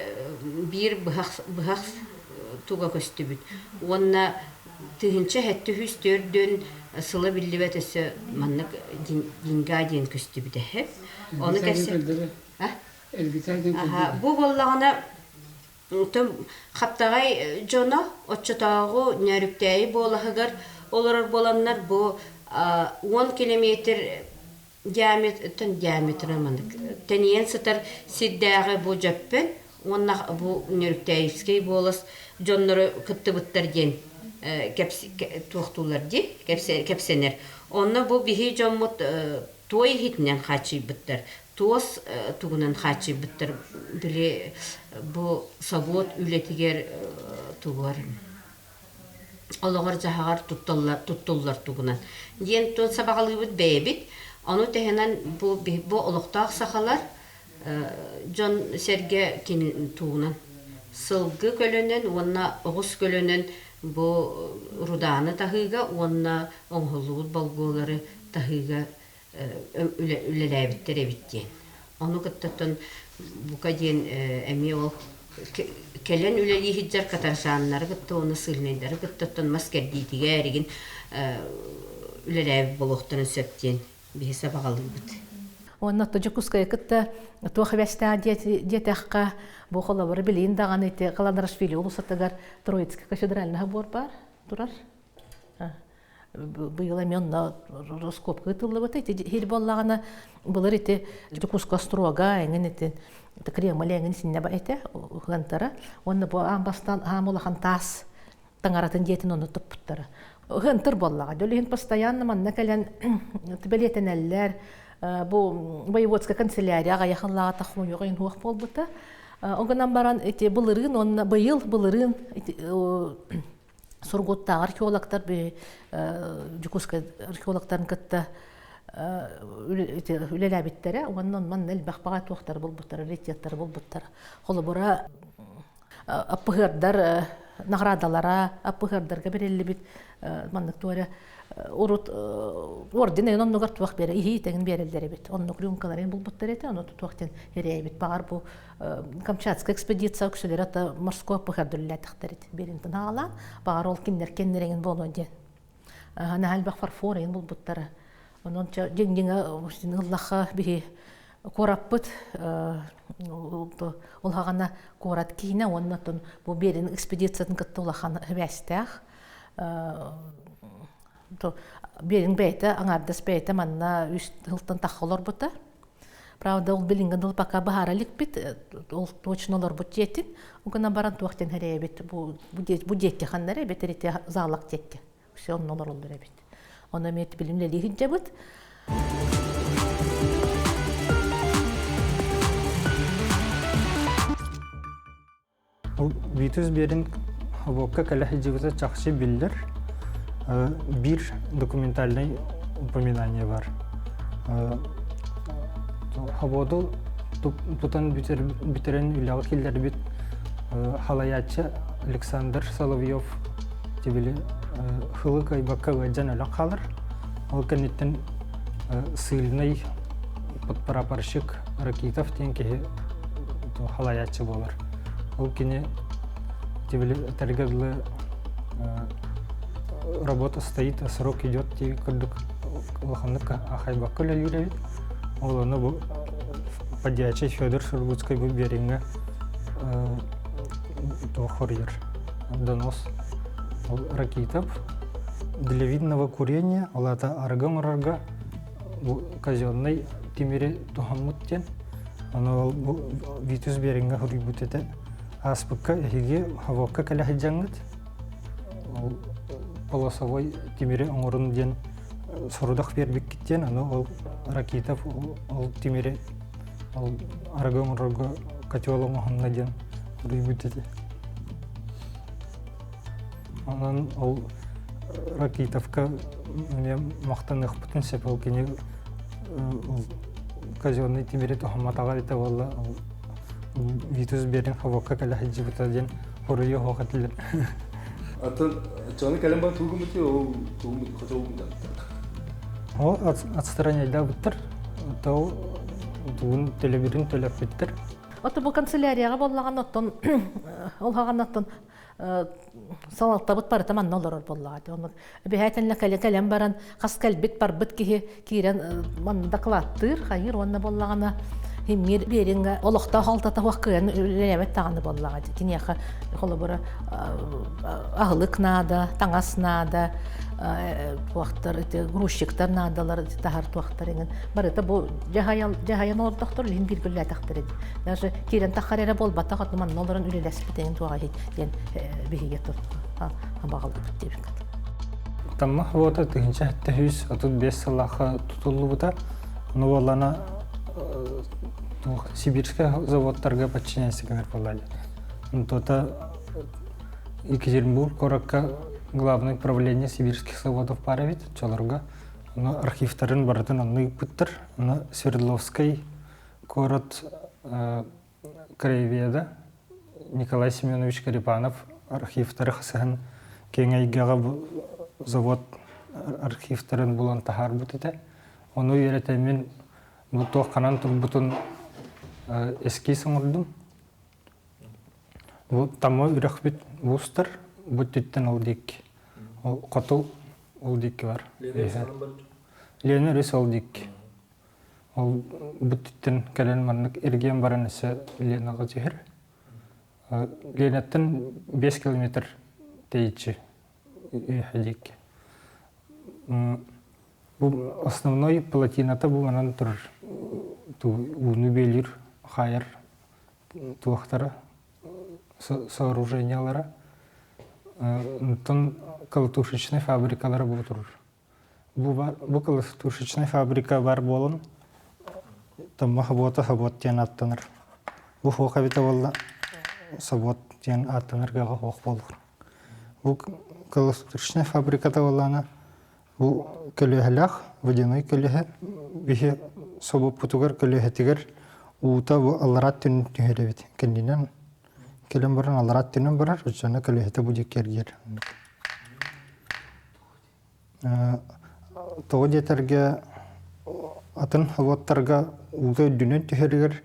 бір бұғақ туға көстібіт. Оны түгінші әтті хүстөрден сылы биллибет өсө маннык динга ден күстү битехеп. Оны кесе. Аха, бу боллагана тем хаптагай жона отчотагы нөрүктәй болахыгар олар боланнар бу 10 километр диаметры маннык. Тениен сытар сиддәгы бу жөппен, онна бу нөрүктәйский болас жоннору кыттыбыттар ден туқтулар ди, кепсенер. Онна бу бихи жоммут той хитнен хачи биттер. Туос тугунан хачи биттер. Биле бу сабот үлетигер тугар. Олоғар жахагар туттуллар тугунан. Ден тон сабагалы бит бебит. Аны техенен бу олоқтақ сахалар жон серге кин тугунан. Сылгы көлөнен, онна оғыз көлөнен бу руданы тахыга, онна оңғылуыд балгулары тахыга үлеләбіттер әбіттен. Оны кыттатын бука ден әме ол келен үлелі хиджар катарсанлары кытты, оны сылнайдары кыттатын маскердейтіге әрігін үлеләбі болуқтарын сөптен бейсі бағалы бұд. Онна тожукуская кытта туахвяста детахка бу холобары билин даган эти Каландрашвили улусатагар Троицкий кафедральный бор бар турар. Быйла мен на раскопка тылы вот эти хил боллагана булар эти жукуска строга эңен эти Кремль эңен синне ба эте гантара онна бу амбастан амулахан тас таңаратын детин оны туппуттара. Гантыр боллага дөлен постоянно манна келен тибелетенеллер бу воеводская канцелярияга якынлага тахмуйгын хуак болбута. Оганан баран эти былырын, онна быйыл былырын сургутта археологтар бе жукуска археологтарын кытта үлеләбиттере, оннан ман элбахпага туактар болбуттар, ритеттер болбуттар. Холобура апыгырдар наградалара, апыгырдарга берелли бит маннык туара урут орден онон нугар туак бере, ихи теген берелдери бит. Онно крюмкаларын болбуттар эте, оно туактен эрей бит. Багар бу Камчатская экспедиция күсөлөр ата морской апыгырдылла тактарит беринтен алан, багар ол кеннереген боло ден. Ана албак фарфорын болбуттар. Онон жеңдеңе Аллахка бихи кораппыт ол хагана корат кийне оннотон бу берин экспедицияны кытты улахан хвестах. Берин бейте аңардас бейте манна үст хылтан тахолор бута. Правда, ол билинген ол пока бахаралик бит, ол точно олор бут жетин. Угана баран туактен херее бит, бу детти ханнаре бит, рите залак текке. Все он олор олдыре бит. Оны мет билимле лихинче бит. Ол Витус берин хабокка кале хиджибута чакшы билдер. Bir документальный упоминание бар. Хабоду тутан битерен үлягы киллер бит халаячы Александр Соловьев тибили хылыкай бакка жан өлөк калыр. Ол кенеттен сыйлный подпрапорщик Ракитов тенке халаячы болар. Ол кене тибили тергедлы работа стоит, срок идет, кырдык лоханныка ахайбакка лелюревит. Ол оны бу подьячий Федор Сургутской бу беринге хорьер донос. Ракитов для видного курения олата арга казенный тимире тухаммуттен. Оно Витус беринге хорибутете. Аспыкка хиге хавокка калахиджангат. Полосовой тимире оңорун ден сорудах бербик киттен, ол Ракитов ол тимире ол арга котелом оңонна ден рыбутете. Онан ол Ракитовка мне мақтаных бүтін сепол кене казенный тимире тухаматаға дете болла Витус берин хавокка калахиджи бута ден хорыйы хоқатылыр. Атын 저는 калем бар тугум бити ол тугум бити хочоум да. О отстраняйда биттер. То тугун телебирин телеп биттер. Ото бу канцелярияга боллаган оттон ол хаганаттан салалтабыт барыта манна олорор боллаады. Оны бэхэтенле кэлем баран хас кэлбит барбыт кирен манна докладтыр, хайыр онна боллагана химмир беринге олохта халтата ваккын үлелемет таганы боллагады. Кинеха холобора агылык нада, таңас нада, вактар эти грузчиктар надалар тахар вактарынын барыта бу жахаян ордоктор лин биргүлле тактыр. Даже кирен тахарера болбата хатман нолорун үлелеспитен туага ден биһиге тур. Багалды деп. Тамма вот это гинча тәһүс отут 5 салаха тутулубута. Ну валана сибирская заводтарга подчиняется как полали. То-то Екатеринбург коракка главное управление сибирских заводов паравит чолорга. Но архивтарын бардын анны пыттыр. На Свердловской город краеведа Николай Семенович Карипанов архивтары хасыгын кеңейгага завод архивтарын булан тахар бутыта. Оны үйретемен бұл тоққанан тұрбұтын эскейсің ұрдым. Бұл тамы үрек бет бұстыр, бұт түттен ол дейкі. Қотыл ол дейкі бар. Лені үрес ол дейкі. Ол бұт түттен кәлен марнық ерген барын әсі Ленаға жегір. Ленеттен 5 километр дейічі үйе дейкі. Бұл основной плотината бұл манан тұр уны белир, хайыр туақтары, сооружениялары. Тон колотушечный фабрикалары бұл тұр. Бұл колотушечный фабрика бар болын, тамма хабот тен аттаныр. Бұл хоқа бета болла сабот тен аттаныргаға хоқ болыр. Бұл колотушечный фабриката болланы бұл көлөһөлөх, водяной көлөһө, бихе собоп путугар көлөһөтигер ута бу алрат түн төһөрөбит. Кендинен келем баран алрат түнөн барар, учана көлөһөтө бу жекергер. Тоғы детерге атын хаваттарга ута дүнөн төһөрөгөр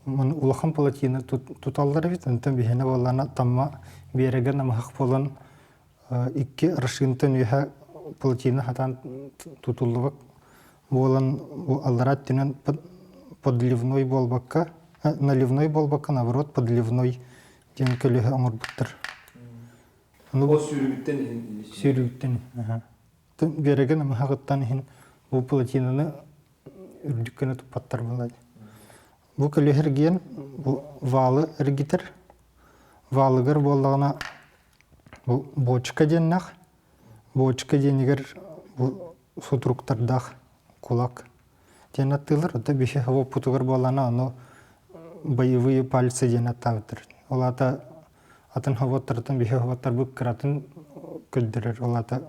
мен улахан платина туталлар бит, антан бихене боллана тамма береген намахак болан 2 рашинтен үйе плотина хатан тутуллубак болан алларат тенен подливной болбакка, наливной болбакка, наоборот, подливной ден көлөһө оңор буттар. О сүйрүгүттен? Сүйрүгүттен. Береген амахагыттан хин бу плотинаны үрдүккөнө тупаттар болады. Бу көлөһөр ген валы эргитер. Валыгар боллагына бұл бочка деннақ, бочка денігер бұл сутруктардақ кулак ден аттылыр. Ота бейхе хава путугар болана, оно боевые пальцы ден аттавытыр. Олата атын хаваттардан бейхе хаваттар бұл кыратын көлдірер. Олата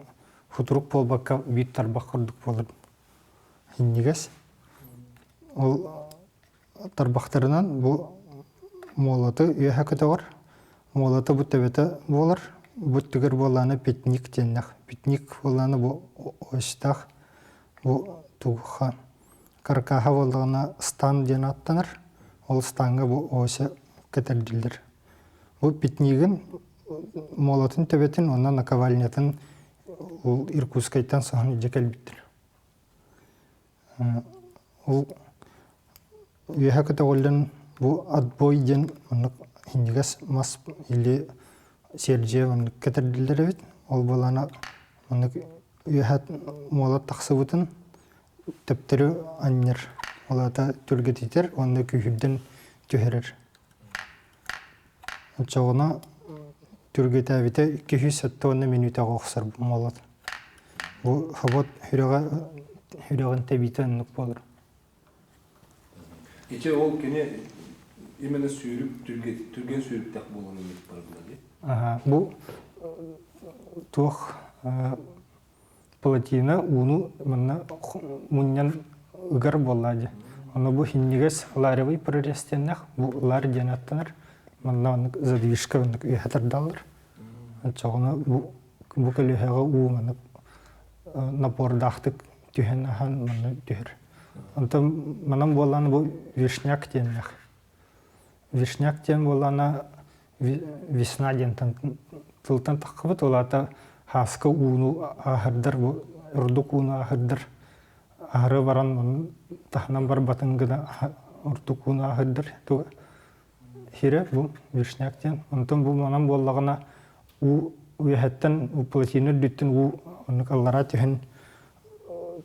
футрук болбаққа бейттар бақырдық болыр. Хиннигес. Ол тарбақтарынан бұл молаты үйе көтеғыр. Молаты бұл төбеті болыр. Бүттігір боланы петник деннақ. Петник боланы бұл ойстақ, бұл туғыға. Каркаға болығына стан ден аттаныр. Ол станға бұл ойсы кәтәрділдір. Бұл петнигін молатын төбетін, онан наковальнетін ол Иркутскайтан соғын жекел біттір. Ол үйе көті олын бұл отбой ден хиннигас мас или Сержееван кәтәрділдері бет, ол болана үйәт молат тақсы бұтын төптері аннер. Олата түргет етер, онды күйірден түйерер. Отчағына түргет әбеті 270 минутаға оқсар молат. Бұл хабот хүреген тәбейті әнік болыр. Ече ол кене именно сүйріп, түрген сүйріп тақ болуын емет бар болады? Бұл туақ плотина уну мұннан ұғар болады. Оны бұл хиннегес ларевый прорестеннақ, бұл лар денаттаныр, мұнна задвижка үйәтірдалыр. Чоғына бұл көліғеға уы напордақтық түйен ахан мұнны түйір. Мұнан боланы бұл вишняк деннақ. Вишняк ден болана весна ден тылтан таққыбыт олата хаска уну ахырдар урдук уну ахырдар ары баран тахнан бар батынгыда урдук уну ахырдар туга хире бу вишняктен онтон бу манан боллагына уяхаттан платина дүттен онукаллара тиһин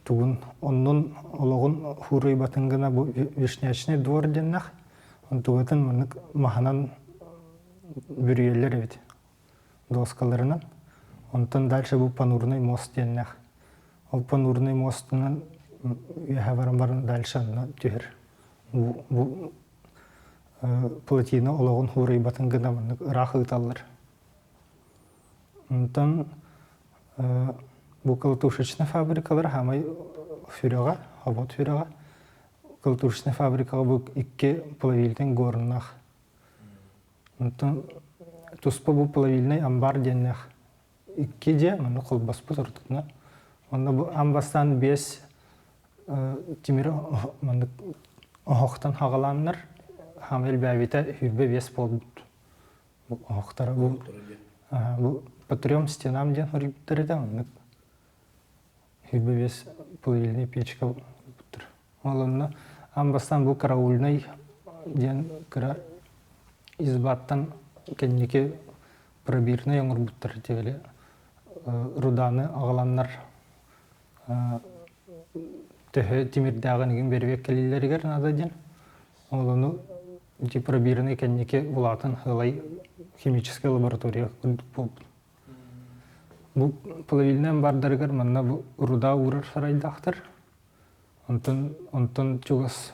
тугун оннун ологун хурый батынгына бу вишнячный двор деннах онтугатын мынык маханан бүрүеллер бит доскаларынан онтон дальше бу панурный мост деннах ол панурный мостунан яхаваран дальше түһер бу платина ологун хурый батынгына мынык рахыталлар онтон бу калтушечный фабрикалар хамай фюрага, хавот фюрага. Калтушечный фабрикага бу 2 плавильный горнах. Онтон туспа бу плавильный амбар деннах. 2 де мына колбаспы тортутна. Онда бу амбастан 5 тимир мына охтан хагаланнар. Хамел бәвите хүрбе 5 болбут. Бу охтара бу по 3 стенам ден хөрүптөрдө мына Хибевес плавильный печка буттыр. Олонна амбастан бу караульный ден кара избаттан кеннеке пробирный оңор буттыр тегеле руданы агаланнар төһө тимирдагын бербек келилергер нада ден. Олону ди пробирный кеннеке булатын хылай химическая лаборатория болду. Бу плавильный бардаргар манна бу руда урар сарайдахтар. Онтон чугас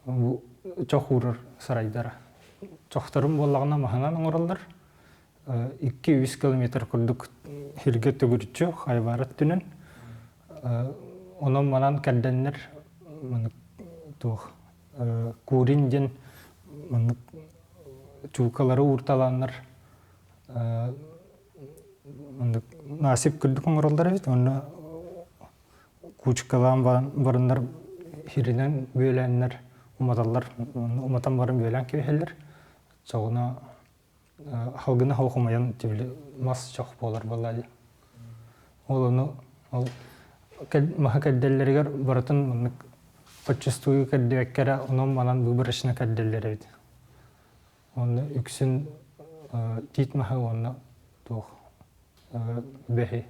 бу чох урар сарайдара. Чохтарым боллагына маханан оңоралдар. 200 километр курдук хирге төгүрчү хайбарат түнен. Онон манан кадденнер мына тух курин ден мына чукалары урталаннар. Насип күрдік оңыралдар бит, оны кучкалан барындар хиринен бөленнер, уматан барын бөлен кебехелер. Соғына халгына хаухымаян тевле мас чоқ болар балады. Ол оны маха кәдделлергер баратын почувствую кәддевеккері, онын манан бұбырышына кәдделлері бит. Оны үксін тит маха оны туқ. Бехи.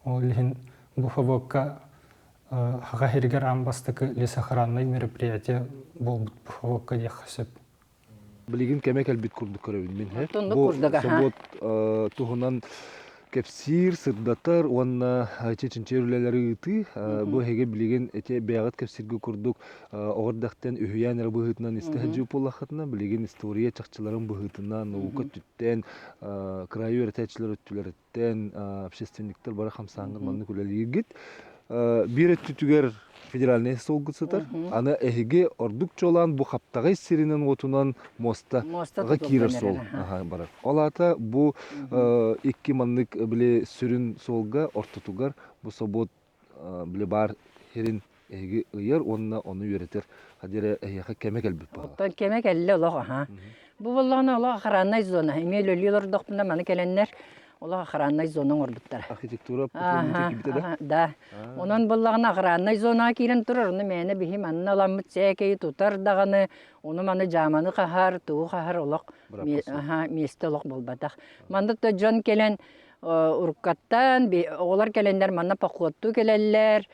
Олин буфавокка хагахиргар амбастыкы лесохранный мероприятие болбут буфавокка дехасып. Билигин кемек элбит курдук көрөбүн мен. Бу собот туһунан кепсир сырдатар уанна чечинчерүлелери ыты бу хеге билигин эте бягат кепсирге курдук огордактан үһүян быһытынан истехҗу полахатна билигин история чакчыларын быһытынан наука түттен краю эртәчләр өттүләрдән общественниктер бара хамсаңгы манны күлелигит бир түтүгер федеральный солгусытар аны эһиге ордук чолан бу хаптагы сиринен отунан мостага кирер сол бара. Олата бу 2 маннык биле сүрүн солга ортотугар бу собот биле бар херин эһиге ыйыр онна оны үйрөтер. Хадире эһиге кемек элбит бар. Оттан кемек элле олога Бу боллагына олога хараннай зона. Эмел өлүлөр докпунда маны келеннер олага хараннай зона ордуттар. Архитектура да. Да. Онон боллагына хараннай зона кирен турар. Оны мене бихи манна аламыт сәкей тутар даганы. Оны маны жаманы кахар, туу кахар олог. Месте олог болбатак. Манда жон келен уркаттан олар келендер манна пахотту келелер.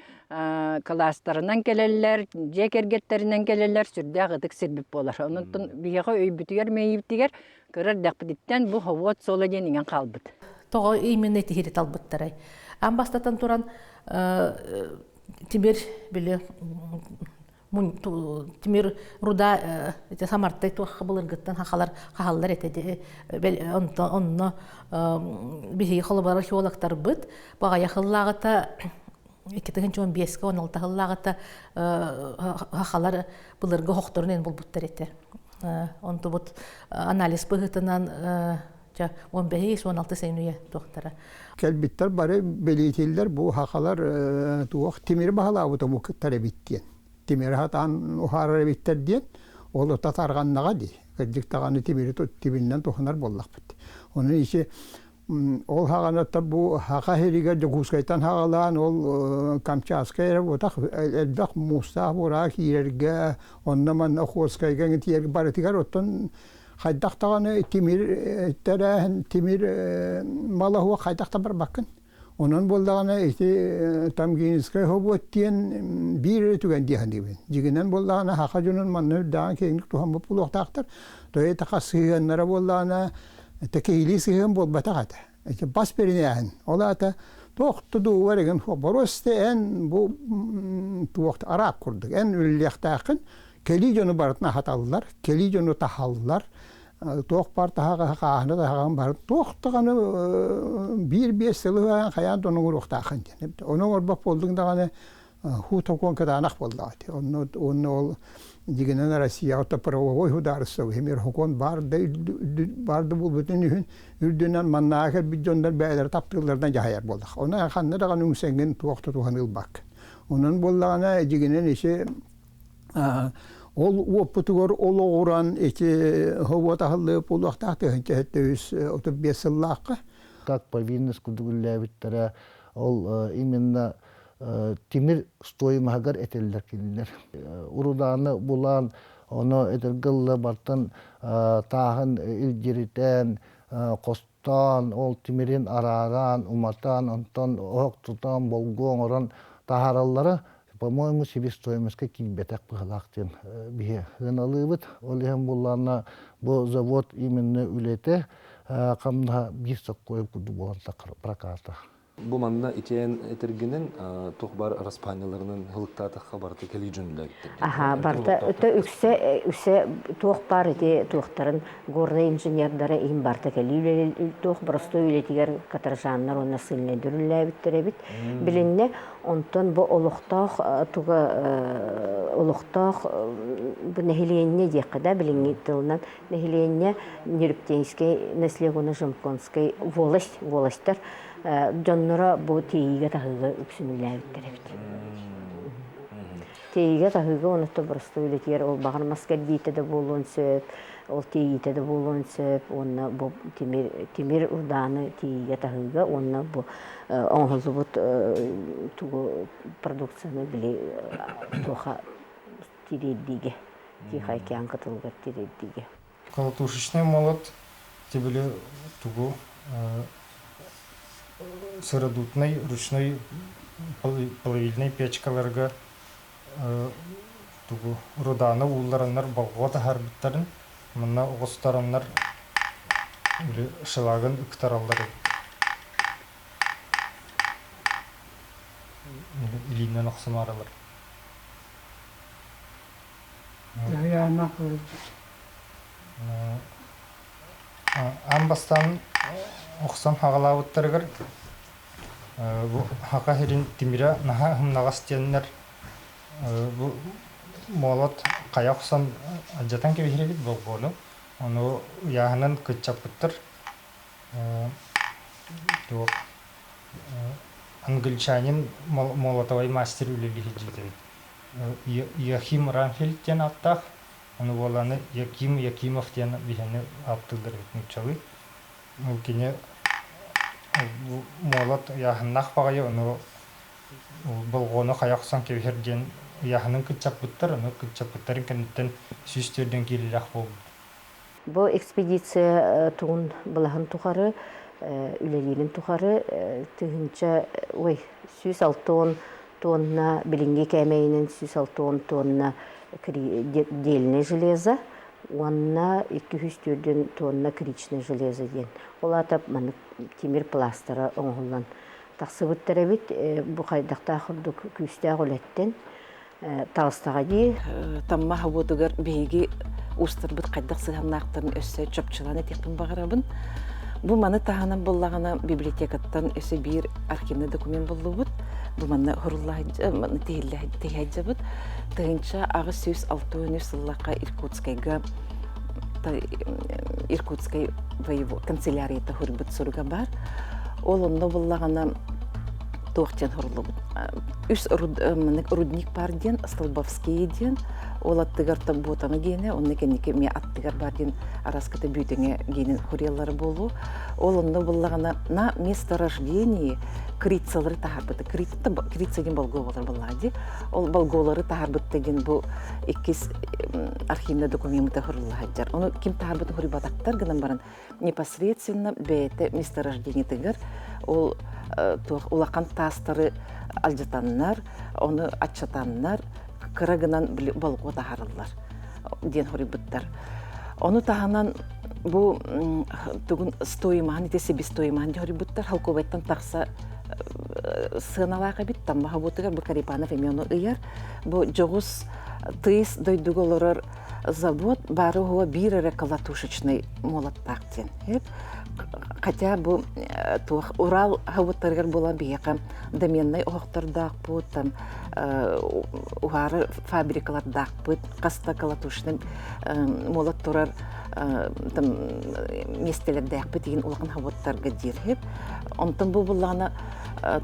Класстарынан келелер, жекергеттеринен келелер, сүрдә гыдык сирбип болар. Онтон бияга өй бүтүгер мейиптигер, көрөр дәкпиттен бу хавот сола дениген калбыт. Тога именно тихирит албыттарай. Амбастатан туран тимир биле тимир руда самартай туах булыргыттан хахаллар этеди онно бихи холбар археологтар бит бага яхыллагыта 2015 16 жыллагыта хахалар булыргы хокторунен булбуттар эте. Онто бут анализ быгытынан 15-16 сенуя доктора. Келбиттер бары белетелер бу хахалар туох тимир бахалабыта бу тарабиттен. Тимир хатан ухарар биттер диен ол татарганнага ди. кырдык таганы тимири тибиннен туханар боллакпыт. Onun işi ol hağanatta bu haqa heriga Jakutskaytan hağalan ol Kamчатская вот элбак Musa Burak yerge onnaman Okhotskayga gitiyer baratigar oттон хайдак таганы тимир терен тимир мала хуа хайдакта бар бакын. Onun bolлаганы Тамгинская хоботтен бир түген дихандибин. Жигинен боллаганы хақа жунун манны даан кеңлик тухам булуктактыр. Той такасыганнара боллаганы تكيليسهم بود بتاعته بس برينيان ولاته توقت دو ورقن هو بروست ان بو توقت عرب كردك ان اللي يختاقن كليجونو بارتنا هتالlar كليجونو تحالlar توق بارتها قاهنا ده بار توقت غنı bir sılığı hayan donu ruhtaaqın onu orba bolduğunda ху такон каданах боллати onu Дигенен Россия ата правовой ударсов хемер хокон барды бул бүтүн үрдүнөн маннагы бидjonдар бәйлер таптылардан жаһаяр болдук. Оны ханны да ганың сенген туакта туган ылбак. Онун боллагана дигенен ише ол опутугор ологуран эти ховота халлы полуакта хеттэс отуп бесыллакка. Как повинность кудугуллабиттара ол именно Тимир стоимагар этеллер киллер. Уруданы булан, оны этергылы бартын тағын илжиритен, костан, ол тимирин араран, уматан, онтан оқ тутан, болгон, оран тахаралары, по-моему, себе стоимостка килбетек пыхалақтен бихе. Гыналыбыт, олихен булана бу завод именно үлете, камда бирсак койып куду боланта проката. Бу манна итен этергенен тухбар распанияларынын хылыктатакка барты келижүндө. Аха, барта өтө үксе тухбар ите тухтарын горный инженердары им барта келиле тух просто үлетигер катаржаннар онна сылне дүрүлләбиттеребит. Билинне онтон бу олуктак бу нехиленне декада билинне тылынан нехиленне Нерптенский, Неслегуна Жемконский волостар Джоннора бу тейге тахыга үксүнүләбиттеребит. Тейге тахыга онутта просто үлетигер ол багар маскаддийте де болуун сөп, ол тейгите де болуун сөп, онна бу тимир урданы тейге тахыга, онна бу оңғызыбыт тугу продукцияны биле тоха тиреддиге, тихай кян кытылгар тиреддиге. Колотушечный молот, тебе тугу сыродутный, ручной плавильный печкаларга тугу руданы уллараннар балгота харбиттарын, мына оғыстараннар шылагын үктаралдары. Илинен оқсымаралар. Амбастан оқсам хағалауыттарығыр хақа херин тимира наха хымнағас теннер молот қая оқсам ажатан кебе херелит болғолу. Оны яғынан күтчапыттыр. Англичанин молотовой мастер үлелі хеджеді. Яхим Ранхельтен аттақ, оны боланы Якимов тен бихені аптылдыр етнікчалы. Кене молот яғыннақ бағайы, оны болғаны қаяқсан кеберден яғының күтчапыттыр, оны күтчапыттарын кәнеттен сүйістерден келіліқ болды. Бұл экспедиция туғын бұлағын тұқары, үлелерін тұқары, түгінші 106 тонна білінге кәмейінің 106 тонна деліне железа, онна 204 тонна кричный железа ден. Ол атап темір пластыры оңғылан. Тақсыбыттары бет, бұл қайдақта құрдық күстәғ олеттен тағыстаға дей. Тамма хабудығыр бейге устар бұд қайдақ сығаннақтарын өсі чөпчіланы текпін бағарабын. Бұл маны тағанан боллағана библиотекаттан өсі бір архивный документ болу бұд. Бұл маны ғұрыллағы, маны тейхайджа бұд. Тағынша ағы 106 сыллаққа Иркутскай канцелярията хұрбыт сұрға бар. Ол онда боллағана туохтен хорлубут. Үс рудник бар ден, Столбовский ден, ол аттыгар табутаны гене, онны кенеке ме аттыгар бар ден араската бүйтеңе генен хуреллары болу. Ол онны боллагана на месторождении крицалары тахарбыты. Крица ден болголары боллади. Ол болголары тахарбыты ден бу иккис архивный документы хурулладжар. Оны ким тахарбыты хурибатактар гынан баран непосредственно бейте месторождение тыгар. Ол улақан тастары алжатаннар, оны атчатаннар, кырагынан болго тахарылар, ден хорибыттар. Оны таханан бу тугун стоиман, итеси би стоиман хорибыттар, халковайттан тақса сыналаға бит, таммаға бұтығар, бұл Карипанов емену ыяр, бу жоғыз тыйс дойдуголорор завод бары хуа бир реколотушечный молоттақтен. Хотя бу Урал хавуттаргар була бияка доменный оқтардақ бұд, там уғары фабрикалардақ бұд, қаста колотушный молот турар местелердақ бұд деген улағын хавуттарға дер. Онтын бұл бұлағына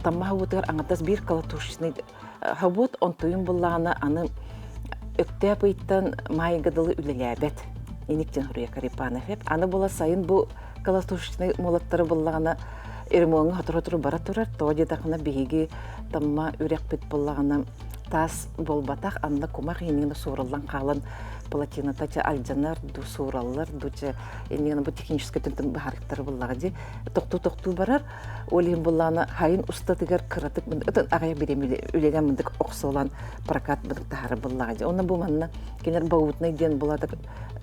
тамма хавуттар аңатас бир колотушный хавут, онтуын бұлағына аны өктәп ыйттан майгадылы үлеләбет. Еніктен Хурия Карипанов. Аны була сайын бу колотушный молоттары буллагана эрмоңы хатыр-хатыр бара турар. Тоди тахына биһиги тамма үрек бит буллагана тас болбатах анда кумак енигне сураллан калын платината ча алжанар ду сураллар дуча енигне бу технический тентен бахарыктары буллагади токту барар. Олим буллана хайын устатыгар кыратып ытын агая беремиле үлелен мындык оксолан прокат быдык тахары буллагади. Оны бу манна кенер баутный ден буладык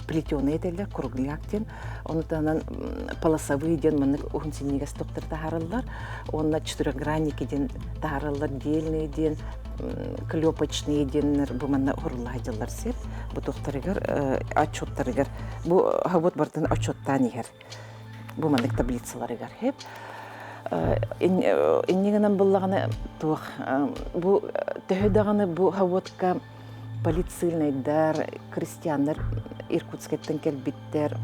плетеный этелер, кругляк ден, оны танан полосовый ден мындык ухынсиннигас токтар тахарылар. Оны четырехгранники ден тахарылар, дельный ден, клёпочный деннер бу манна урладылар сеп. Бу токтарыгар отчёттарыгар. Бу хавот бартын отчёттан игер. Бу мындык таблицаларыгар хеп. Иннигенен буллаганы тух бу төһөдөгөнө бу хавотка полицейнайдар, крестьяндар Иркутскеттен келбиттер,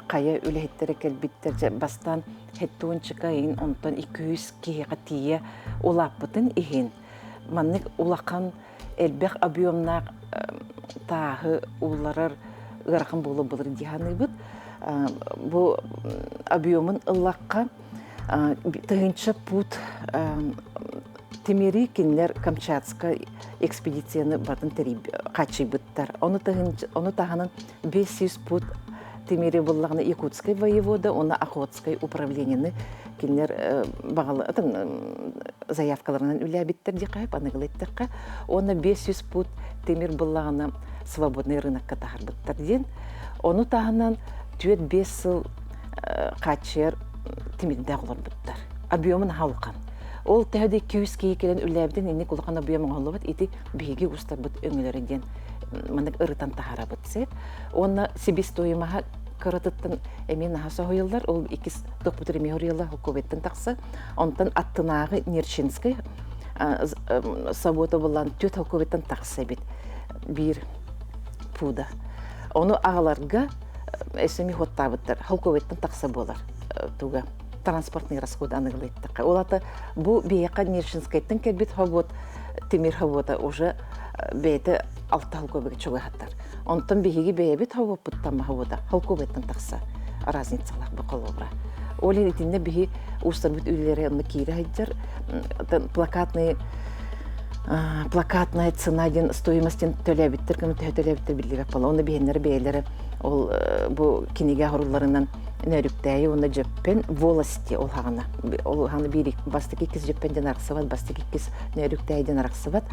кая үлехеттер келбиттер, бастан хеттуынчыка ин онтон 200 киһига тие улаппытын иһин. Маннык улакан элбек объемнак тағы уларар ыракын болу булыр диһаныбыт. Бу объемын ыллакка тыгынча пут Темири кинлер Камчатска экспедицияны батын териб качыбыттар. Оны таханын 500 пут Темири буллагына Якутской воевода, оны Охотской управленияны кинлер багалы заявкаларынан үләбиттер дикайып аныгылыттыкка. Оны 500 пут Темир буллагына свободный рынокка тахарбыттар ден. Оны таханан 4-5 жыл качер Темирде олорбыттар. Объемын халкан. Ол тәһәдә 200 киекелен үләбден инек улакана буямын алыбыт ити биге устарбыт өңләрендән мындык ырытан тахарабыт сеп. Онна себестоимаха кыратыттан эмен хаса хойлар ол 2 меорияла хөкүмәттен такса, онтан аттынагы Нерчинский сабота булган 4 хөкүмәттен такса бит бир пуда. Оны агаларга эсеми хоттабыттар хөкүмәттен такса булар. Туга транспортный расход аныглыттыкка. Олата бу бияка Нерчинскайттен келбит хавот, Темир хавота уже бейте алты халкобеге чугахаттар. Онтон биһиги бейбит хавот буттама хавота, халкобеттен такса разницалар бу колобра. Олин итинне биһи устарбит үйлери онны кире хайджар, плакатная цена ден стоимостен төлөбиттер, кем төлөбиттер билдирек бала. Оны биһеннер бейлери ол бу кинеге хорулларынан нөрүктәй, оны жөппен волости ол хагына. Ол хагына бирик бастык 2 жөппенден арксыбат, бастык 2 нөрүктәйден арксыбат.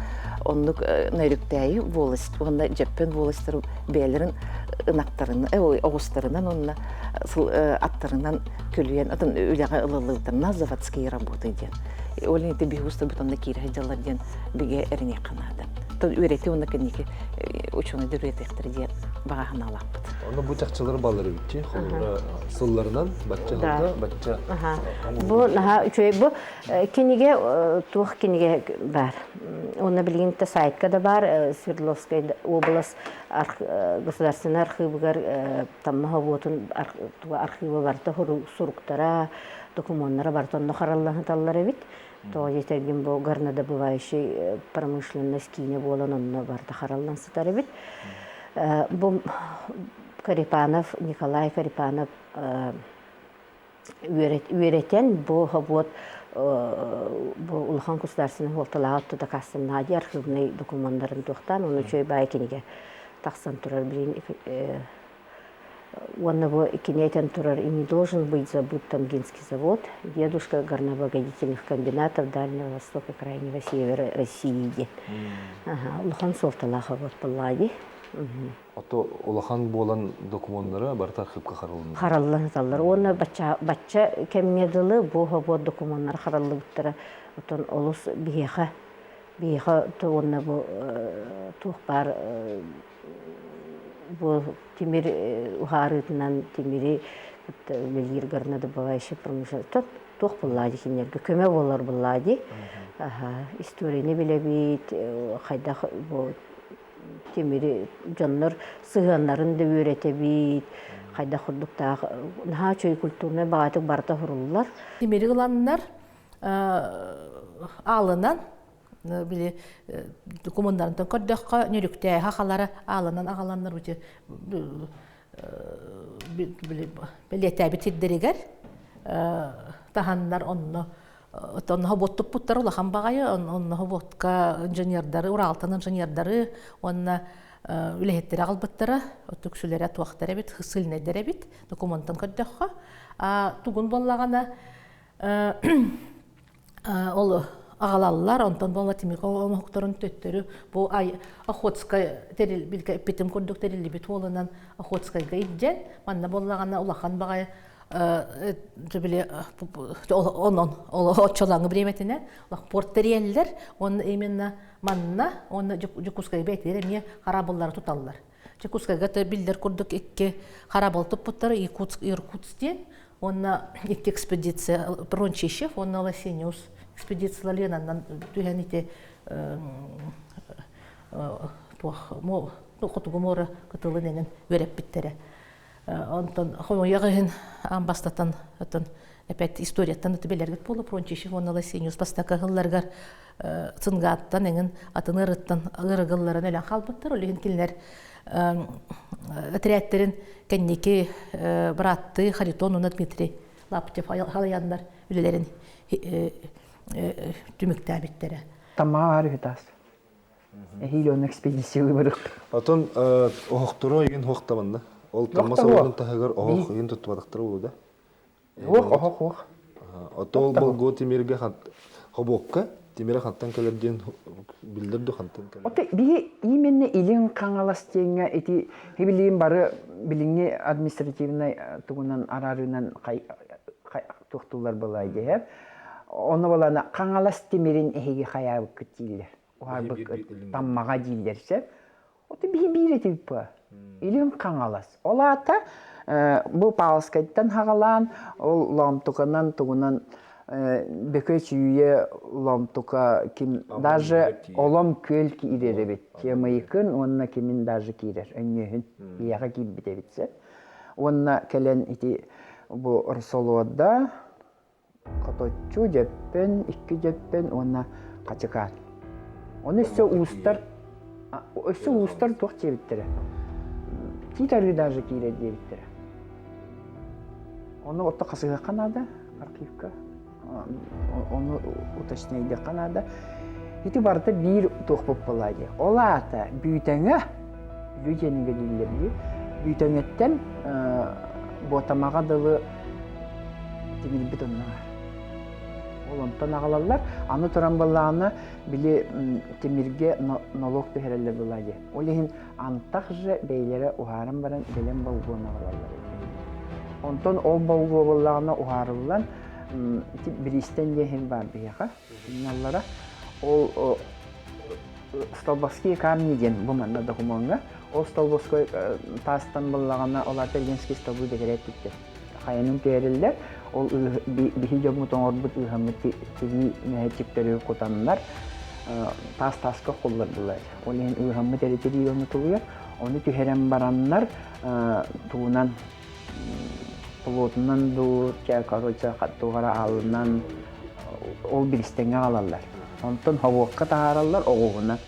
Онны нөрүктәй волость, оны жөппен волостьтер бейлерин ынактарын, огустарынан, онны аттарынан көлүен, атын үләгә ылылыктарына заводские работы ден. Олин ите бихуста бутонда кирһәҗәләр ден биге эрне канады. Тон үрети онда кенеке ученый дөрәтәктер ден багаһын алапты. Оны бу чакчылар балары битчи, холора сылларынан бачча. Бу наһа үчөй бу кенеге тух кенеге бар. оны билгенте сайтка да бар, Свердловская область государственный архивыгар тамма вот архивы барта суруктара, документтара бартонно хараллаһы таллар бит. То жетерген бу горнодобывающий промышленность кине болон онно барта хараллансытар бит. Бу Карипанов, Николай Карипанов үйретен бу вот бу Улхан государственный орталыгы да кассамнади архивный документтарын тохтан, оны чөй байкинеге тахсан турар билин. Он его кинетен турар и не должен быть забыт Тамгинский завод, дедушка горнобогатительных комбинатов Дальнего Востока, Крайнего Севера России. Улхан софталаха вот паллади. Ото улахан болан документтары барта архивка хараллан. Хараллан таллар. Оны бача кеммедылы бу вот документтар хараллы буттара. Отон олус биеха то онна бу тухпар бу тимир ухарытынан тимири белгир горнодобывающий промышленность. Тух паллади кинерге көмө болар паллади. Историяны билебит, хайда бу темири жаннар сыганнарын да үйретебит, хайда хурдуктаа наха чөй культурный багатык барта хуруллар. Темири гыланнар алынан биле документтарын көрдөккө нөрүктө хакалары алынан агаланнар үтө биле тиддеригер таханнар онно Онно хоботтуп буттар улахан багайы, онно хоботка инженердары, Уралтын инженердары, онно үлехеттері албыттары, өтүксүлері туақтары бит, хысылнедері бит, документтан көрдөккө. Тугун боллагана ол агалаллар, онтон болла темико омокторун төттөрү, бу Охотская терил билке питим көрдөк терили бит олынан Охотскайга идден, манна боллагана улахан багайы жебеле он отчалаңы бреметине портериеллер он именно манна он жукускай бетер мне харабыллар туталлар жукускайга да билдер курдук икке харабыл тупуттары Иркутсктен он икки экспедиция Брончищев он Лосениус экспедиция Ленаннан түһәните мо хотугумора кытылынен өреп биттере. Онтон хомоягын амбастатан опять историяттан өтүбелерге болу Прончищев он Лосениус бастака гылларгар цынгаттан эңин атын ырыттан ырыгылларын эле калбыттыр олеген килнер отрядтерин кеннеки братты Харитон уна Дмитрий Лаптев халаяндар үлелерин түмүктәбиттере. Тамма арвитас. Эхилон экспедиция выборок. Атон охтуро еген хохтабанда. Ол тамаса болон тахагар ох еген тутбадыктыр болу да. Ох. Отол бол го тимирге хобокка тимире хаттан келерден билдирди хаттан келер. Оте би именно илин каңаластенге эти хибилин бары билинге административный тугунан арарынан кай токтулар булай деп. Оны балана каңалас тимирин эхиге хаябык китилер. Уарбык таммага дилдерсе. Оте би биретип па. Илин каңалас. Олата бу Павловскайдан хагалан ол ламтуканан тугунан бекөчүйе ламтука ким даже олом көл киреребит. Темайкын онна кимин даже кирер. Өннөһүн бияга киббитебитсе. Онна келен ити бу Рсолода каточу жеппен, икки жеппен онна качыкат. Оны өсө устар тук жебиттере. Китары даже кире дебиттере. Оны отто касыга канада архивка. Оны уточнейде канада. Ити барда бир тук популады. Олата бүтөңө лүженге дилерди. Бүтөңөттен ботамага дылы тигил битоннар. Олонтон агалалар аны туран балланы биле темирге налог берелер булады. Олеген антак же бейлере ухарым баран белем болгона балалар. Онтон ол болго балланы ухарылан бристен дехин бар бияга. Наллара ол Столбовский камниден бу манна документга ол Столбовской тастан баллагана олар Пергенский столбу дегерет дитти. Хаянын берилер. Ол бихи жомут оңорбут ыхамыти тиги нехетиптери котаннар. тас-таска қоллар бұлар. Ол ең ұйғамы дәрежелі оны тұлығыр. Оны түхерен баранлар туынан плотынан дур, короче, қаттуғара алынан ол білістенге қалалар. Онтын хавуаққа тағаралар, оғуына